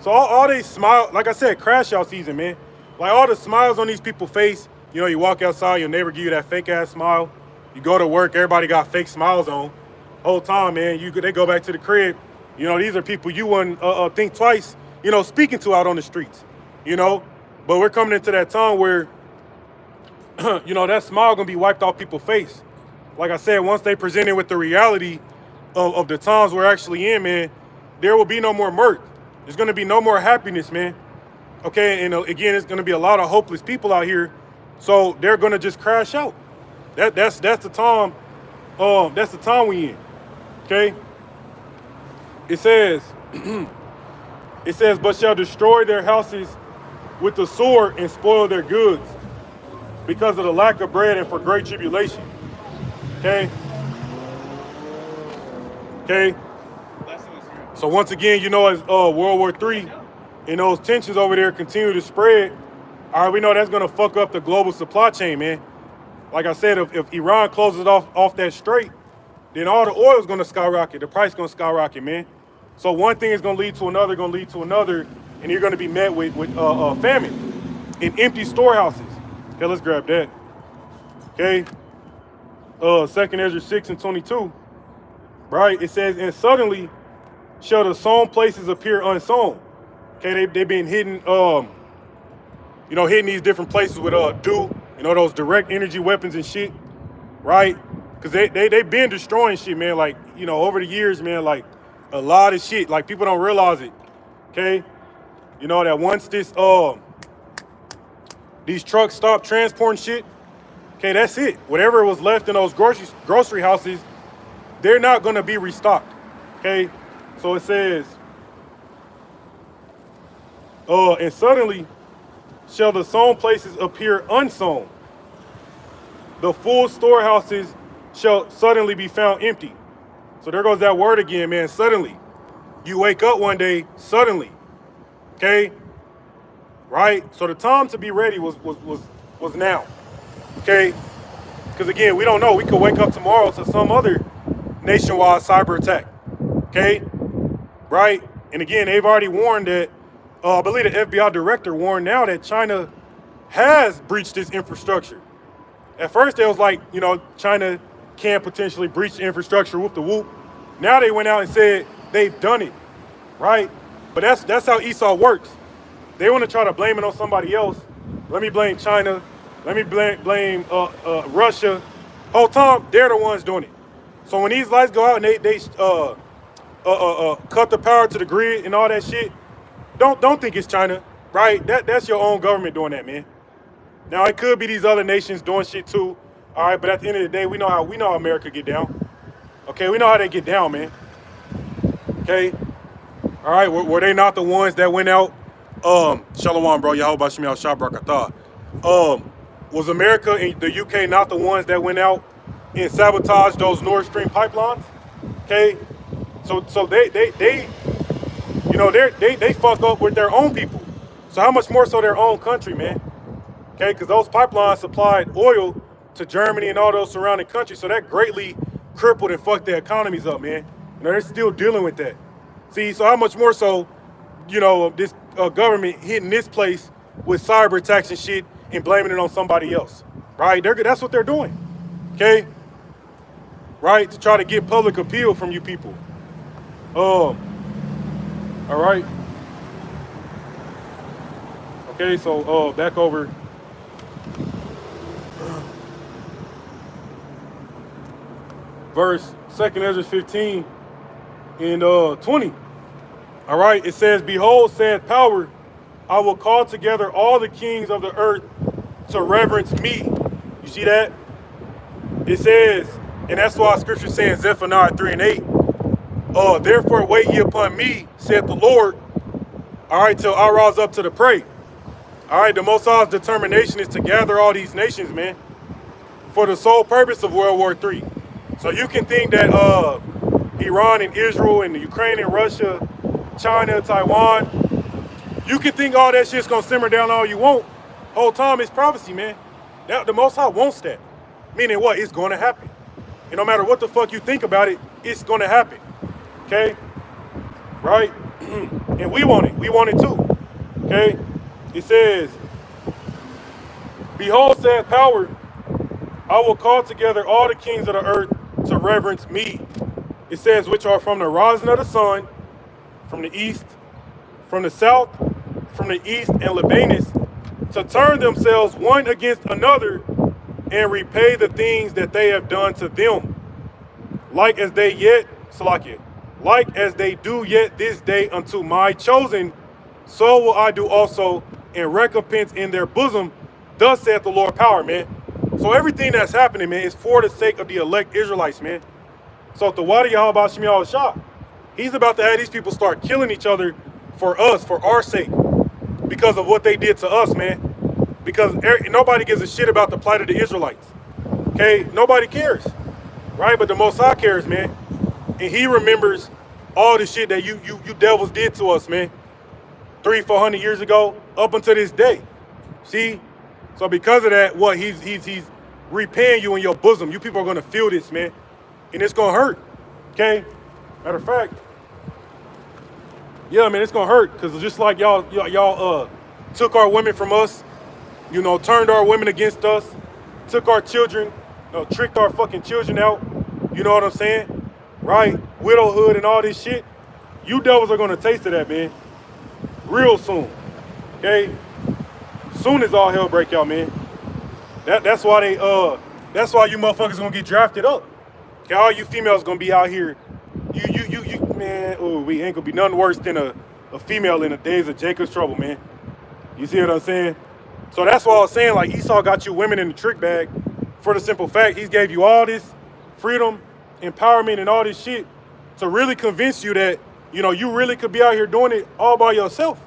So all they smile, like I said, crash out season, man. Like all the smiles on these people's face, you know, you walk outside, your neighbor give you that fake ass smile. You go to work, everybody got fake smiles on. Whole time, man, they go back to the crib. You know, these are people you wouldn't think twice, you know, speaking to out on the streets, you know. But we're coming into that time where, you know, that smile gonna be wiped off people's face. Like I said, once they presented with the reality of the times we're actually in, man, there will be no more mirth. There's gonna be no more happiness, man. Okay, and again, it's gonna be a lot of hopeless people out here, so they're gonna just crash out. That's the time. That's the time we in. Okay. It says, but shall destroy their houses with the sword and spoil their goods because of the lack of bread and for great tribulation. Okay. Okay. So once again, you know, as World War III and those tensions over there continue to spread, all right, we know that's gonna fuck up the global supply chain, man. Like I said, if Iran closes off that strait, then all the oil is gonna skyrocket. The price gonna skyrocket, man. So one thing is gonna lead to another, and you're gonna be met with famine in empty storehouses. Okay, let's grab that. Okay. 2 Ezra 6:22. Right? It says, and suddenly shall the sown places appear unsown. Okay, they've been hitting, you know, hitting these different places with dew, you know, those direct energy weapons and shit, right? Because they've been destroying shit, man. Like, you know, over the years, man, like a lot of shit. Like people don't realize it. Okay, you know that once these trucks stop transporting shit, okay, that's it. Whatever was left in those grocery houses, they're not gonna be restocked. Okay, so it says, and suddenly shall the sown places appear unsown. The full storehouses shall suddenly be found empty. So there goes that word again, man. Suddenly. You wake up one day, suddenly. Okay? Right? So the time to be ready was now. Okay? Because again, we don't know. We could wake up tomorrow to some other nationwide cyber attack. Okay? Right? And again, they've already warned that, I believe the FBI director warned now that China has breached this infrastructure. At first, it was like, you know, China can potentially breach the infrastructure, whoop the whoop. Now they went out and said they've done it, right? But that's how Esau works. They want to try to blame it on somebody else. Let me blame China. Let me blame Russia. Whole time, they're the ones doing it. So when these lights go out and they cut the power to the grid and all that shit, don't think it's China, right? That's your own government doing that, man. Now it could be these other nations doing shit too, all right. But at the end of the day, we know how America get down. Okay, we know how they get down, man. Okay, all right. Were they not the ones that went out? Shalom, bro. Yahweh Shemi al Shabrakatah. Was America and the UK not the ones that went out and sabotaged those Nord Stream pipelines? Okay, so they you know, they fuck up with their own people. So how much more so their own country, man? Okay, because those pipelines supplied oil to Germany and all those surrounding countries. So that greatly crippled and fucked their economies up, man. You know, they're still dealing with that. See, so how much more so, you know, this government hitting this place with cyber attacks and shit and blaming it on somebody else, right? That's what they're doing, okay? Right, to try to get public appeal from you people. All right. Okay, so back over. Verse 2 Ezra 15 and 20. All right, it says, behold, saith power, I will call together all the kings of the earth to reverence me. You see that? It says, and that's why scripture saying Zephaniah 3 and 8. Therefore wait ye upon me, saith the Lord, all right, till I rise up to the prey. All right, the Most High's determination is to gather all these nations, man, for the sole purpose of World War III. So you can think that Iran and Israel and Ukraine and Russia, China, Taiwan. You can think all that shit's gonna simmer down all you want. Whole time it's prophecy, man. Now, the Most High wants that. Meaning what? It's gonna happen. And no matter what the fuck you think about it, it's gonna happen. Okay? Right? And we want it. We want it too. Okay? It says, behold, saith power, I will call together all the kings of the earth to reverence me. It says, which are from the rising of the sun, from the east, from the south, from the east and Lebanus, to turn themselves one against another and repay the things that they have done to them. Like as they do yet this day unto my chosen, so will I do also, and recompense in their bosom. Thus saith the Lord power, man. So everything that's happening, man, is for the sake of the elect Israelites, man. So if the Wadi Yahweh Shem Yahweh Shah, he's about to have these people start killing each other for us, for our sake, because of what they did to us, man. Because nobody gives a shit about the plight of the Israelites. Okay, nobody cares, right? But the Most High cares, man, and He remembers all the shit that you devils did to us, man. 300-400 years ago, up until this day. See, so because of that, what he's repaying you in your bosom. You people are gonna feel this, man, and it's gonna hurt. Okay, matter of fact, yeah, man, it's gonna hurt because just like y'all took our women from us. You know, turned our women against us, took our children, tricked our fucking children out. You know what I'm saying? Right? Widowhood and all this shit. You devils are gonna taste of that, man. Real soon. Okay? Soon as all hell break out, man. That's why you motherfuckers gonna get drafted up. Okay, all you females gonna be out here. You man, we ain't gonna be nothing worse than a female in the days of Jacob's trouble, man. You see what I'm saying? So that's why I was saying, like, Esau got you women in the trick bag for the simple fact he's gave you all this freedom, empowerment, and all this shit to really convince you that, you know, you really could be out here doing it all by yourself.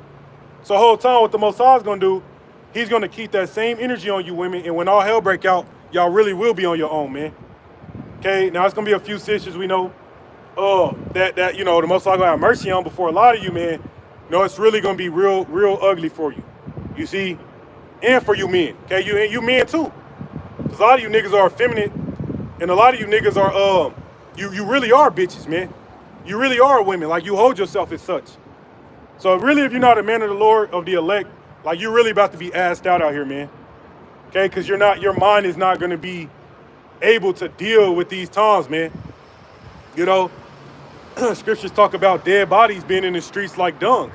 So the whole time what the Most High is going to do, he's going to keep that same energy on you women, and when all hell break out, y'all really will be on your own, man. Okay, now it's going to be a few sisters we know that you know, the Most High going to have mercy on before a lot of you, man. You know, it's really going to be real ugly for you. You see? And for you men, okay? You men too. Because a lot of you niggas are effeminate, and a lot of you niggas are, you really are bitches, man. You really are women, like you hold yourself as such. So really, if you're not a man of the Lord, of the elect, like you're really about to be assed out here, man. Okay, because your mind is not gonna be able to deal with these times, man. You know, scriptures talk about dead bodies being in the streets like dung.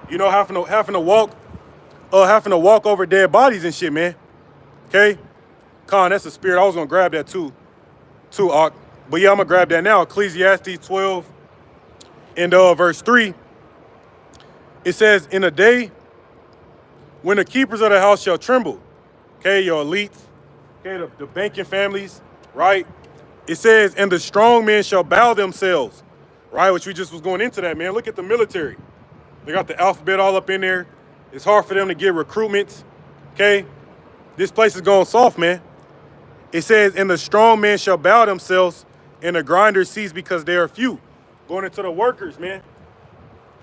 You know, having to walk over dead bodies and shit, man. Okay? Con, that's a spirit. I was gonna grab that too, Ak. But yeah, I'm gonna grab that now. Ecclesiastes 12 and verse 3. It says, in a day when the keepers of the house shall tremble, okay, your elites, okay, the banking families, right? It says, and the strong men shall bow themselves, right? Which we just was going into that, man. Look at the military. They got the alphabet all up in there. It's hard for them to get recruitments, okay? This place is going soft, man. It says, and the strong men shall bow themselves, and the grinders cease because they are few. Going into the workers, man.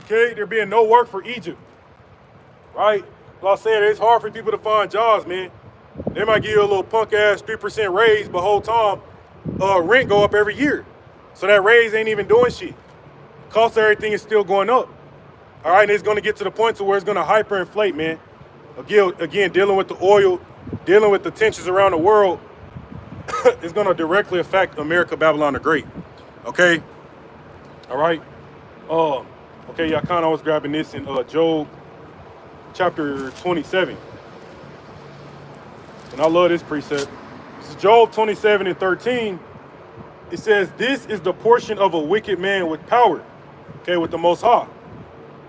Okay, there being no work for Egypt, right? Like I said, it's hard for people to find jobs, man. They might give you a little punk-ass 3% raise, but whole time, rent go up every year. So that raise ain't even doing shit. Cost of everything is still going up. All right, and it's going to get to the point to where it's going to hyperinflate, man. Again, dealing with the oil, dealing with the tensions around the world, it's going to directly affect America, Babylon the Great. Okay? All right? Okay, y'all kind of was grabbing this in Job chapter 27. And I love this precept. This is Job 27 and 13. It says, this is the portion of a wicked man with power, okay, with the Most High,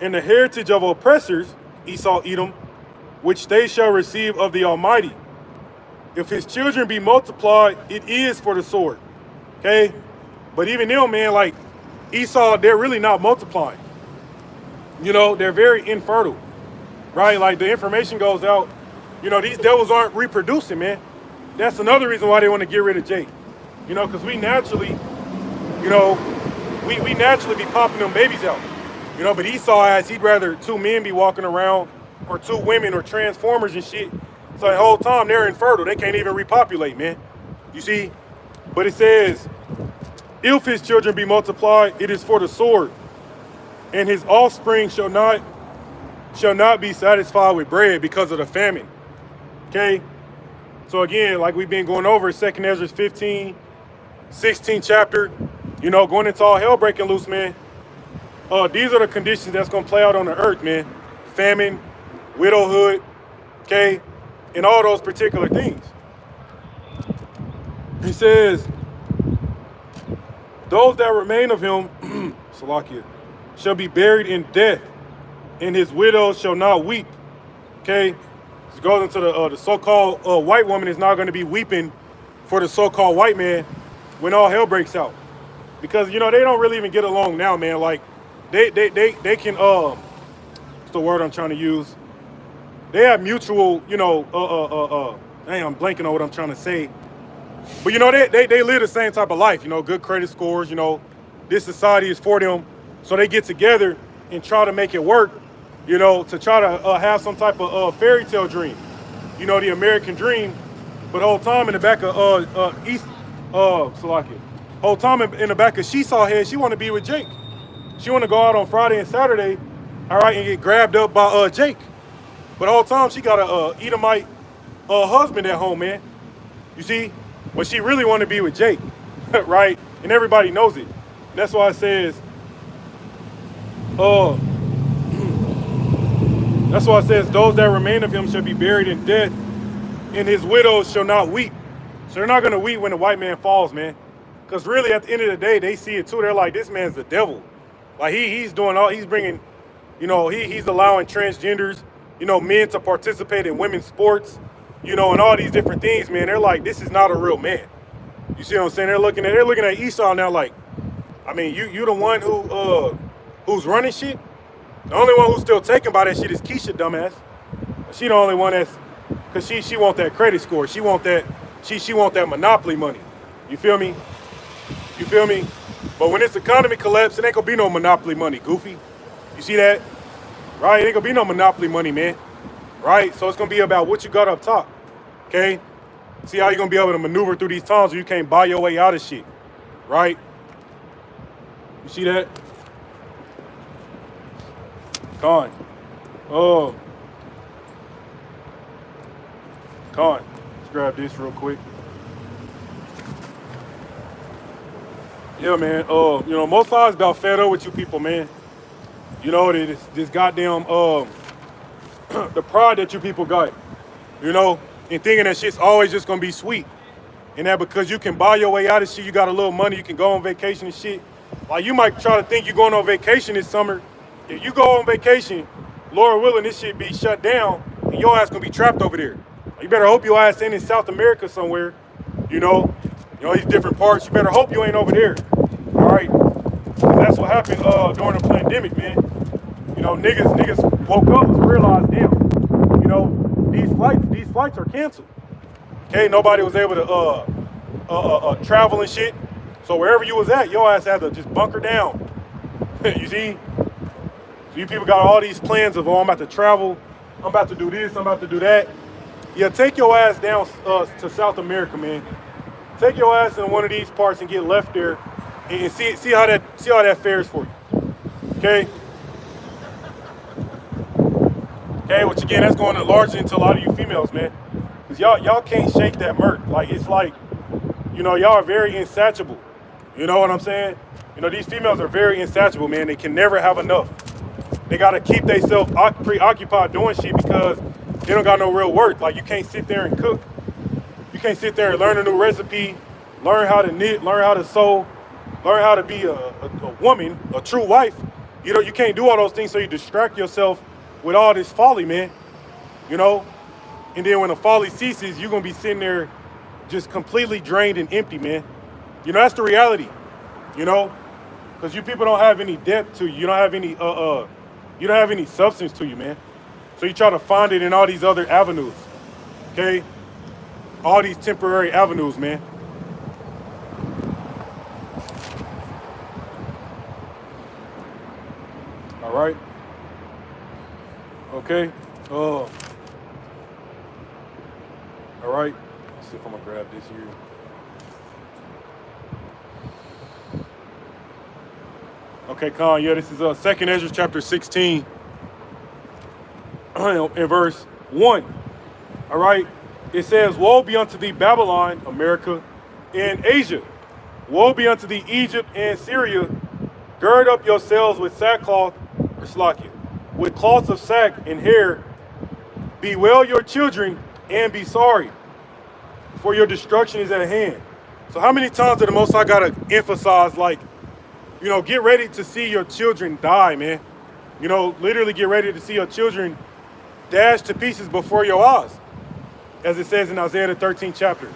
and the heritage of oppressors, Esau, Edom, which they shall receive of the Almighty. If his children be multiplied, it is for the sword, okay? But even them, man, like Esau, they're really not multiplying. You know, they're very infertile, right? Like the information goes out, you know, these devils aren't reproducing, man. That's another reason why they want to get rid of Jake. You know, because we naturally, you know, we naturally be popping them babies out. You know, but Esau ass, he'd rather two men be walking around or two women or transformers and shit. So the whole time they're infertile. They can't even repopulate, man. You see? But it says, if his children be multiplied, it is for the sword, and his offspring shall not be satisfied with bread because of the famine. Okay? So again, like we've been going over, 2nd Ezra 15, 16 chapter, you know, going into all hell breaking loose, man. These are the conditions that's going to play out on the earth, man. Famine, widowhood, okay, and all those particular things. He says, those that remain of him, Salakia, shall be buried in death, and his widow shall not weep. Okay? It goes into the so-called white woman is not going to be weeping for the so-called white man when all hell breaks out. Because, you know, they don't really even get along now, man. Like, they can, what's the word I'm trying to use? They have mutual, you know, dang, I'm blanking on what I'm trying to say. But, you know, they live the same type of life, you know, good credit scores, you know, this society is for them. So they get together and try to make it work, you know, to try to have some type of fairy tale dream, you know, the American dream. But the whole time in the back of Salakia, whole time in the back of Shesaw's head, she want to be with Jake. She want to go out on Friday and Saturday, all right, and get grabbed up by Jake. But the whole time she got a Edomite husband at home, man. You see? But she really want to be with Jake, right? And everybody knows it. That's why it says, that's why it says, those that remain of him shall be buried in death, and his widows shall not weep. So they're not going to weep when the white man falls, man. Because really, at the end of the day, they see it too. They're like, this man's the devil. Like, he's doing all, he's bringing, you know, he's allowing transgenders, you know, men to participate in women's sports, you know, and all these different things, man. They're like, this is not a real man. You see what I'm saying? They're looking at Esau now like, I mean, you the one who's running shit. The only one who's still taken by that shit is Keisha, dumbass. She the only one that's, cause she want that credit score. She want that monopoly money. You feel me? You feel me? But when this economy collapses, it ain't gonna be no monopoly money, goofy. You see that? Right? It ain't gonna be no monopoly money, man. Right? So it's gonna be about what you got up top. Okay? See how you're gonna be able to maneuver through these times where you can't buy your way out of shit. Right? You see that? Con. Con. Let's grab this real quick. Yeah, man. You know, most times about fed up with you people, man. You know, this goddamn the pride that you people got. You know, and thinking that shit's always just gonna be sweet. And that because you can buy your way out of shit, you got a little money, you can go on vacation and shit. Like, you might try to think you're going on vacation this summer. If you go on vacation, Lord willing, this shit be shut down and your ass gonna be trapped over there. You better hope your ass ain't in South America somewhere, you know these different parts. You better hope you ain't over there. All right, that's what happened during the pandemic, man. You know, niggas woke up to realize, damn, you know, these flights are canceled. Okay, nobody was able to travel and shit. So wherever you was at, your ass had to just bunker down. You see? So you people got all these plans of, oh, I'm about to travel, I'm about to do this, I'm about to do that. Yeah, take your ass down to South America, man. Take your ass in one of these parts and get left there, and see how that fares for you. Okay. Okay, which again, that's going to largely into a lot of you females, man, because y'all can't shake that murk. Like, it's like, you know, y'all are very insatiable. You know what I'm saying? You know, these females are very insatiable, man. They can never have enough. They got to keep themselves preoccupied doing shit because they don't got no real work. Like, you can't sit there and cook. You can't sit there and learn a new recipe, learn how to knit, learn how to sew, learn how to be a woman, a true wife. You know, you can't do all those things, so you distract yourself with all this folly, man. You know? And then when the folly ceases, you're going to be sitting there just completely drained and empty, man. You know, that's the reality, you know? Because you people don't have any depth to you. You don't have any substance to you, man. So you try to find it in all these other avenues, okay? All these temporary avenues, man. Okay. All right. Let's see if I'm gonna grab this here. Okay, Con. Yeah, this is 2nd Ezra chapter 16, in verse 1. All right. It says, "Woe be unto thee, Babylon, America, and Asia. Woe be unto thee, Egypt and Syria. Gird up yourselves with sackcloth, or slakia, with cloths of sack and hair. Bewail your children and be sorry, for your destruction is at hand." So how many times did the Most High gotta emphasize, like, get ready to see your children die, man. Literally get ready to see your children dashed to pieces before your eyes, as it says in Isaiah the 13th chapter.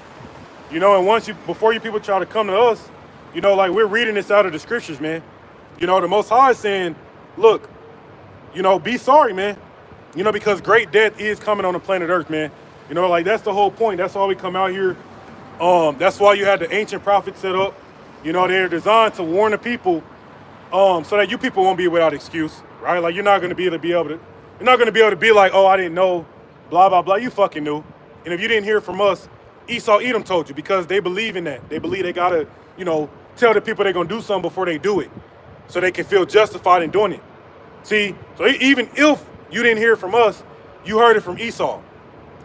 And before you people try to come to us, like we're reading this out of the scriptures, man. The Most High is saying, look, be sorry, man. Because great death is coming on the planet Earth, man. Like that's the whole point. That's why we come out here. That's why you had the ancient prophets set up. They're designed to warn the people, so that you people won't be without excuse, right? Like you're not going to be able to be like, oh, I didn't know, blah, blah, blah. You fucking knew. And if you didn't hear from us, Esau, Edom told you, because they believe in that. They believe they got to, tell the people they're going to do something before they do it, so they can feel justified in doing it. See, so even if you didn't hear from us, you heard it from Esau.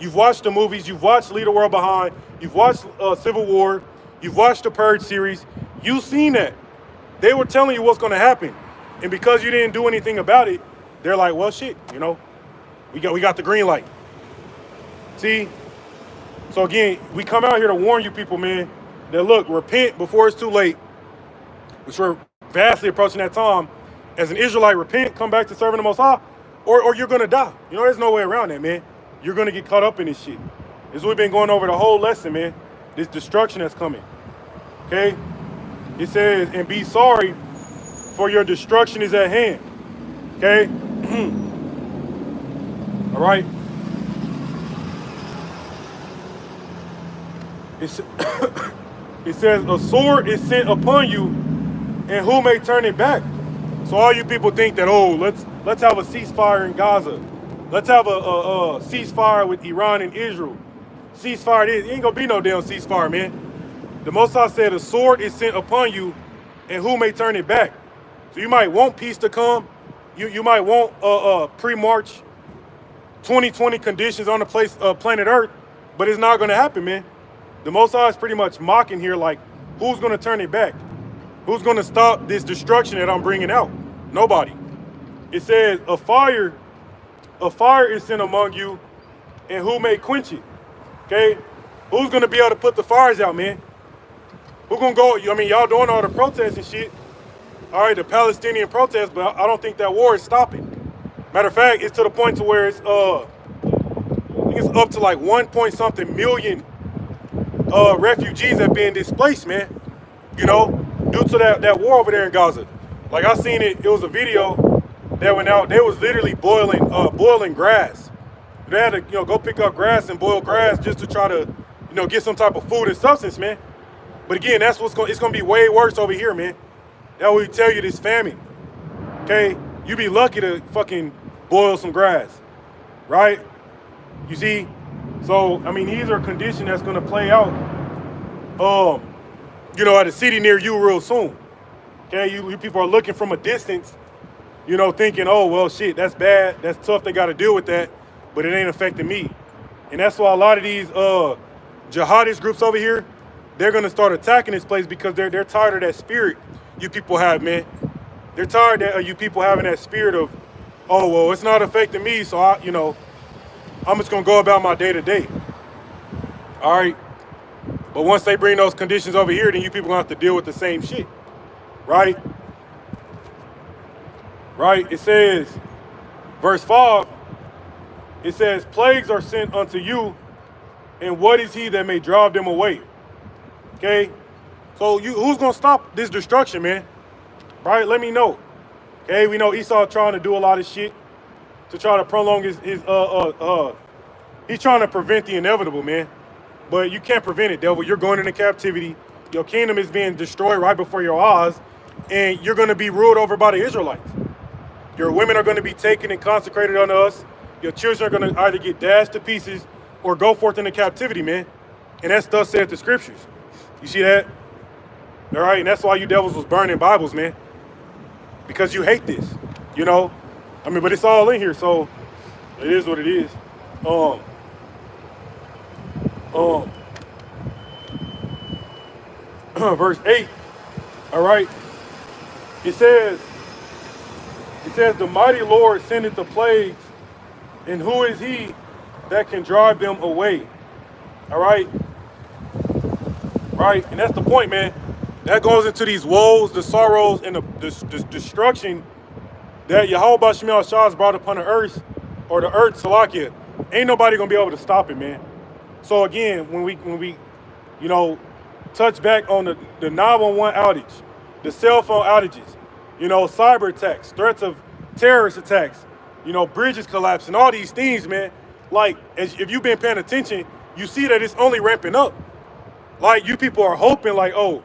You've watched the movies. You've watched Leave the World Behind. You've watched Civil War. You've watched the Purge series. You've seen that. They were telling you what's going to happen. And because you didn't do anything about it, they're like, well, shit, we got the green light. See? So again, we come out here to warn you people, man, that look, repent before it's too late, which we're vastly approaching that time. As an Israelite, repent, come back to serving the Most High, or you're going to die. There's no way around that, man. You're going to get caught up in this shit. This is what we've been going over the whole lesson, man. This destruction that's coming. Okay? It says, and be sorry, for your destruction is at hand. Okay? All right? It says, a sword is sent upon you, and who may turn it back? So all you people think that, oh, let's have a ceasefire in Gaza. Let's have a ceasefire with Iran and Israel. Ceasefire it ain't gonna be no damn ceasefire, man. The Most High said a sword is sent upon you, and who may turn it back? So you might want peace to come. You might want pre-March 2020 conditions on the planet Earth, but it's not gonna happen, man. The Most High is pretty much mocking here, like, who's gonna turn it back? Who's gonna stop this destruction that I'm bringing out? Nobody. It says a fire is sent among you, and who may quench it? Okay? Who's gonna be able to put the fires out, man? Who's gonna go? Y'all doing all the protests and shit. All right, the Palestinian protests, but I don't think that war is stopping. Matter of fact, it's to the point to where it's I think it's up to like 1 point something million refugees have been displaced, man. Due to that war over there in Gaza. Like I seen it was a video that went out. They was literally boiling grass. They had to go pick up grass and boil grass just to try to get some type of food and substance, man. But again, that's it's gonna be way worse over here, man. That will tell you this famine. Okay, you be lucky to fucking boil some grass, right? You see, so these are conditions that's gonna play out, at a city near you real soon. Okay, you people are looking from a distance, thinking, oh well, shit, that's bad, that's tough. They got to deal with that, but it ain't affecting me. And that's why a lot of these jihadist groups over here, they're gonna start attacking this place because they're tired of that spirit you people have, man. They're tired of you people having that spirit of, oh well, it's not affecting me, so I'm just gonna go about my day to day. All right, but once they bring those conditions over here, then you people gonna have to deal with the same shit, right? Right. It says, verse 5. It says, plagues are sent unto you, and what is he that may drive them away? Okay, so who's gonna stop this destruction, man? Right? Let me know. Okay, we know Esau trying to do a lot of shit to try to prolong his he's trying to prevent the inevitable, man. But you can't prevent it, devil. You're going into captivity. Your kingdom is being destroyed right before your eyes, and you're going to be ruled over by the Israelites. Your women are going to be taken and consecrated unto us. Your children are going to either get dashed to pieces or go forth into captivity, man. And that's thus saith the scriptures. You see that? All right, and that's why you devils was burning Bibles, man. Because you hate this, you know? I mean, but it's all in here, so it is what it is. Verse 8, all right? It says, the mighty Lord sendeth the plagues, and who is he that can drive them away? All right? Right? And that's the point, man. That goes into these woes, the sorrows, and the destruction that Yahweh Shemel Shah has brought upon the earth, or the earth, Salakia. Ain't nobody gonna be able to stop it, man. So again, when we you know, touch back on the 911 outage, the cell phone outages, you know, cyber attacks, threats of terrorist attacks, you know, bridges collapsing, all these things, man. Like, if you've been paying attention, you see that it's only ramping up. Like, you people are hoping, like, oh,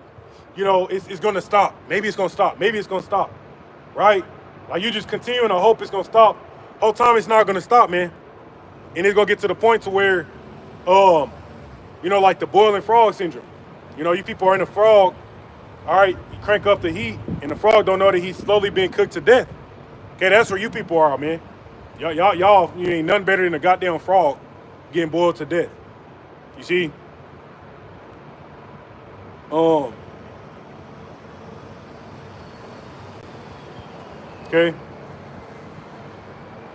you know, it's going to stop. Maybe it's going to stop. Maybe it's going to stop, right? Like, you just continuing to hope it's going to stop. Whole time it's not going to stop, man. And it's going to get to the point to where, you know, like the boiling frog syndrome. You know, you people are in a frog, all right, you crank up the heat, and the frog don't know that he's slowly being cooked to death. Okay, that's where you people are, man. Y'all, you ain't nothing better than a goddamn frog getting boiled to death. You see? Okay.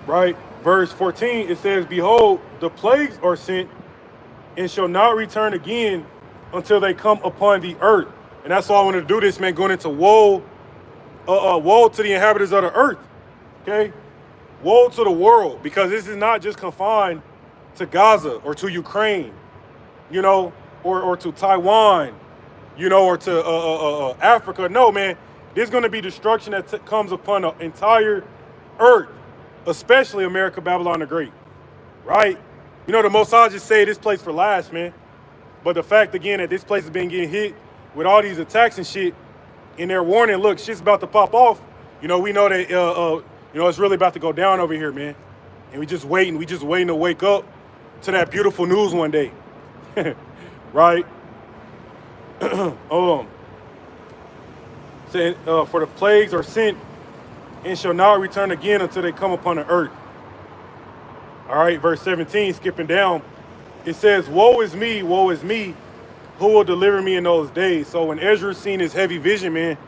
Right. Verse 14, it says, behold, the plagues are sent and shall not return again until they come upon the earth. And that's why I wanted to do this, man, going into woe to the inhabitants of the earth. Okay? Woe to the world, because this is not just confined to Gaza or to Ukraine, you know, or to Taiwan, you know, or to Africa. No, man, there's going to be destruction that comes upon the entire earth, especially America, Babylon the Great, right? You know, the Most High just say this place for last, man. But the fact, again, that this place has been getting hit with all these attacks and shit, and they're warning, look, shit's about to pop off. You know, we know that, you know, it's really about to go down over here, man. And we just waiting to wake up to that beautiful news one day, right? Saying, for the plagues are sent and shall not return again until they come upon the earth. All right, verse 17, skipping down, it says, woe is me, who will deliver me in those days? So when Ezra seen his heavy vision, man,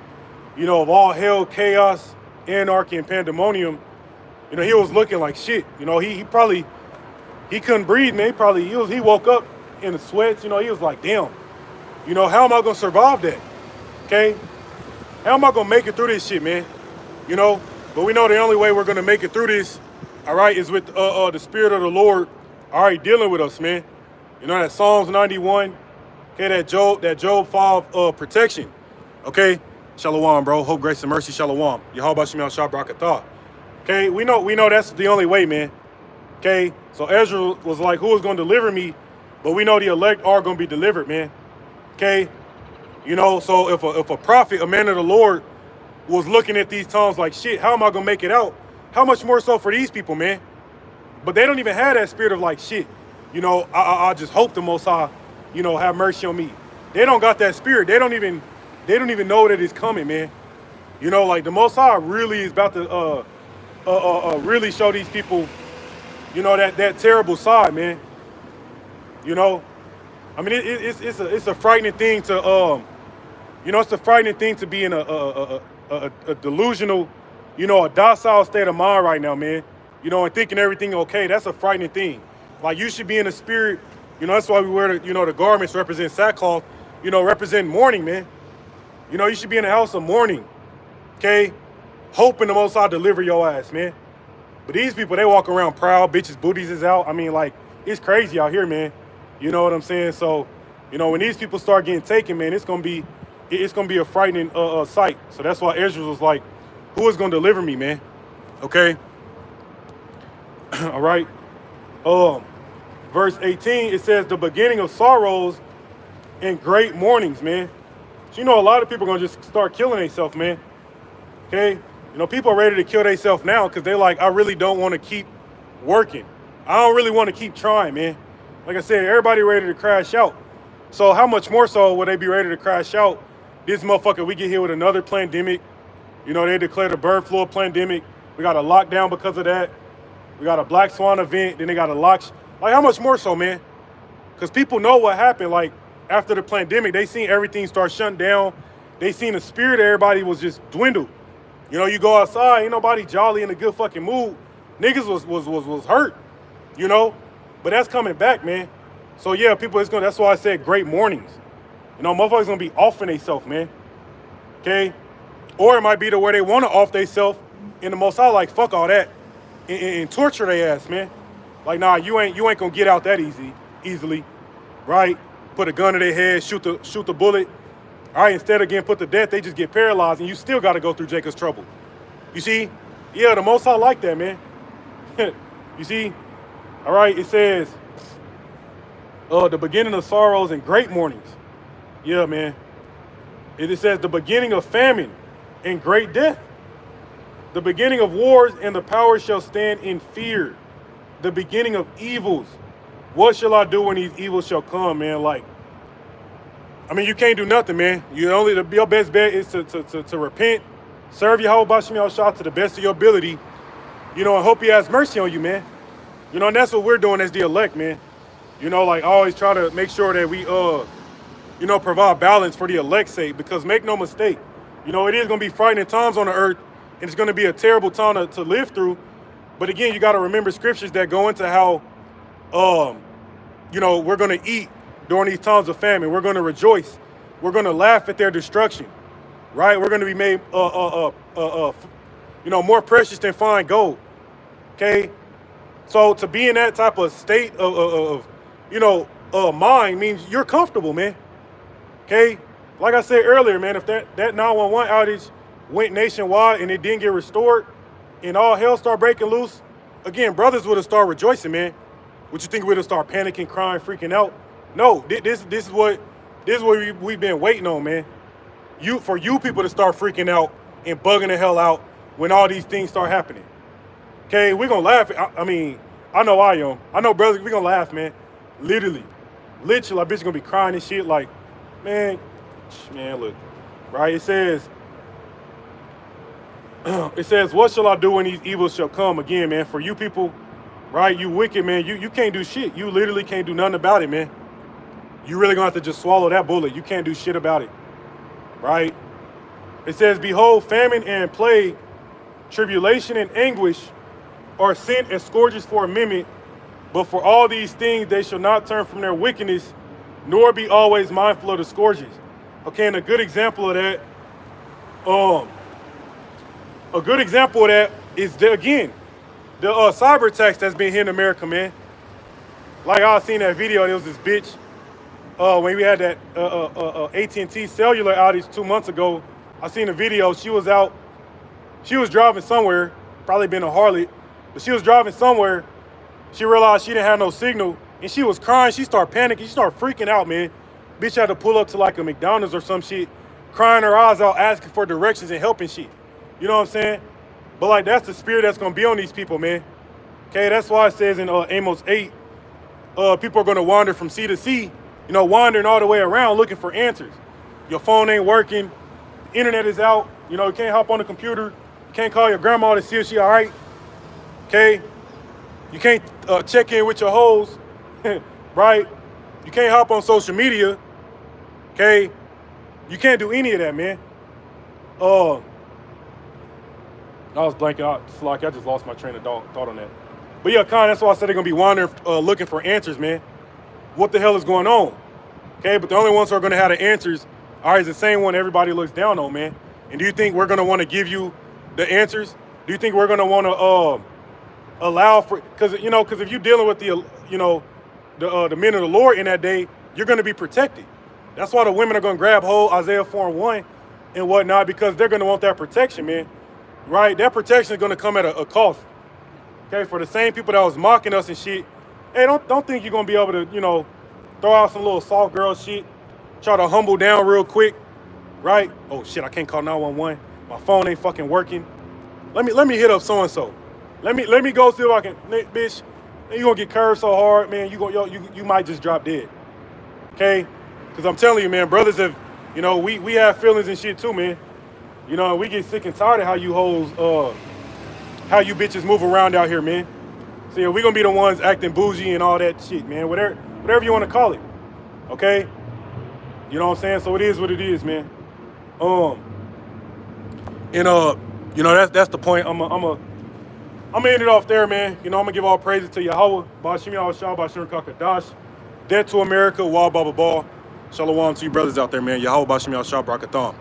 you know, of all hell, chaos, anarchy, and pandemonium, you know, he was looking like shit. You know, he couldn't breathe, man. He woke up in the sweats. You know, he was like, damn, you know, how am I gonna survive that? Okay, how am I gonna make it through this shit, man? You know, but we know the only way we're gonna make it through this, all right, is with the Spirit of the Lord, all right, dealing with us, man. You know, that Psalms 91, okay, that Job 5 protection, okay. Shalom, bro. Hope, grace, and mercy. Shalom. Yahweh Shemel Shah Brakatah. Okay, we know that's the only way, man. Okay, so Ezra was like, who is going to deliver me? But we know the elect are going to be delivered, man. Okay, you know, so if a prophet, a man of the Lord, was looking at these times like, shit, how am I going to make it out? How much more so for these people, man? But they don't even have that spirit of like, shit, you know, I just hope the Most High, you know, have mercy on me. They don't got that spirit. They don't even know that it's coming, man. You know, like the Most High really is about to really show these people, you know, that terrible side, man. You know, I mean, it's a frightening thing to you know, it's a frightening thing to be in a delusional, you know, a docile state of mind right now, man. You know, and thinking everything okay. That's a frightening thing. Like, you should be in a spirit. You know, that's why we wear the garments represent sackcloth. You know, represent mourning, man. You know, you should be in a house of mourning, okay? Hoping the Most High deliver your ass, man. But these people, they walk around proud, bitches' booties is out. I mean, like, it's crazy out here, man. You know what I'm saying? So, you know, when these people start getting taken, man, it's gonna be a frightening sight. So that's why Ezra was like, who is gonna deliver me, man? Okay. All right. Verse 18, it says, the beginning of sorrows and great mournings, man. So, you know, a lot of people are going to just start killing themselves, man. Okay? You know, people are ready to kill themselves now because they're like, I really don't want to keep working. I don't really want to keep trying, man. Like I said, everybody ready to crash out. So how much more so would they be ready to crash out? This motherfucker, we get hit with another pandemic. You know, they declared a bird flu pandemic. We got a lockdown because of that. We got a Black Swan event. Then they got a lock. Like, how much more so, man? Because people know what happened. Like, after the pandemic, they seen everything start shutting down. They seen the spirit of everybody was just dwindle. You know, you go outside, ain't nobody jolly in a good fucking mood. Niggas was hurt, you know? But that's coming back, man. So yeah, people, that's why I said great mornings. You know, motherfuckers gonna be offing themselves, man. Okay? Or it might be to where they wanna off themselves in the Most High, like, fuck all that. And torture their ass, man. Like, nah, you ain't gonna get out that easily, right? Put a gun to their head, shoot the bullet. All right, instead of getting put to death, they just get paralyzed, and you still got to go through Jacob's trouble. You see? Yeah, the Most High like that, man. You see? All right, it says, the beginning of sorrows and great mournings. Yeah, man. It says the beginning of famine and great death. The beginning of wars, and the power shall stand in fear. The beginning of evils. What shall I do when these evils shall come, man? Like, I mean, you can't do nothing, man. Your best bet is to repent, serve Yahweh Bashim Yahushua to the best of your ability, you know, and hope he has mercy on you, man. You know, and that's what we're doing as the elect, man. You know, like, I always try to make sure that we, you know, provide balance for the elect's sake, because make no mistake, you know, it is going to be frightening times on the earth, and it's going to be a terrible time to live through. But again, you got to remember scriptures that go into how, you know, we're going to eat during these times of famine. We're going to rejoice. We're going to laugh at their destruction, right? We're going to be made, you know, more precious than fine gold, okay? So to be in that type of state of you know, mind means you're comfortable, man, okay? Like I said earlier, man, if that 911 outage went nationwide and it didn't get restored and all hell started breaking loose, again, brothers would have started rejoicing, man. Would you think we'd have started panicking, crying, freaking out? No, this is what we've been waiting on, man. For you people to start freaking out and bugging the hell out when all these things start happening. Okay, we're gonna laugh. I mean, I know I am. I know, brothers, we're gonna laugh, man. Literally, like, bitch gonna be crying and shit. Like, man, look, right? It says, what shall I do when these evils shall come? Again, man, for you people, right? You wicked, man. You can't do shit. You literally can't do nothing about it, man. You really gonna have to just swallow that bullet. You can't do shit about it, right? It says, behold, famine and plague, tribulation and anguish are sent as scourges for a moment, but for all these things they shall not turn from their wickedness, nor be always mindful of the scourges. Okay, and a good example of that, is the cyber attacks that's been here in America, man. Like, I seen that video. There was this bitch when we had that AT&T cellular outage 2 months ago. I seen a video. She was driving somewhere, probably been a harlot, but she was driving somewhere. She realized she didn't have no signal, and she was crying. She started panicking. She started freaking out, man. Bitch had to pull up to like a McDonald's or some shit, crying her eyes out, asking for directions and helping shit. You know what I'm saying? But like, that's the spirit that's gonna be on these people, man. Okay, that's why it says in Amos 8, people are gonna wander from sea to sea, you know, wandering all the way around looking for answers. Your phone ain't working, the internet is out, you know, you can't hop on the computer, you can't call your grandma to see if she all right. Okay, you can't check in with your hoes, right? You can't hop on social media, okay? You can't do any of that, man. I was blanking out. It's like I just lost my train of thought on that. But yeah, that's why I said they're gonna be wandering, looking for answers, man. What the hell is going on? Okay, but the only ones who are gonna have the answers are the same one everybody looks down on, man. And do you think we're gonna want to give you the answers? Do you think we're gonna want to allow for? Because if you're dealing with the men of the Lord in that day, you're gonna be protected. That's why the women are gonna grab hold Isaiah 4:1 and whatnot, because they're gonna want that protection, man. Right? That protection is gonna come at a cost. Okay, for the same people that was mocking us and shit. Hey, don't think you're gonna be able to, throw out some little soft girl shit, try to humble down real quick, right? Oh shit, I can't call 911. My phone ain't fucking working. Let me hit up so and so. Let me go see if I can, bitch. You gonna get curved so hard, man. You might just drop dead. Okay? Because I'm telling you, man, brothers have, we have feelings and shit too, man. We get sick and tired of how you hoes, how you bitches move around out here, man. So yeah, we gonna be the ones acting bougie and all that shit, man. Whatever you want to call it. Okay? You know what I'm saying? So it is what it is, man. That's the point. I'm gonna end it off there, man. I'm gonna give all praises to Yahweh, Bashim Yahushua, Bashim Kakadash, dead to America, Wall Baba Ball. Shalom to you brothers out there, man. Yahweh, Bashim Yahushua, Barakatham.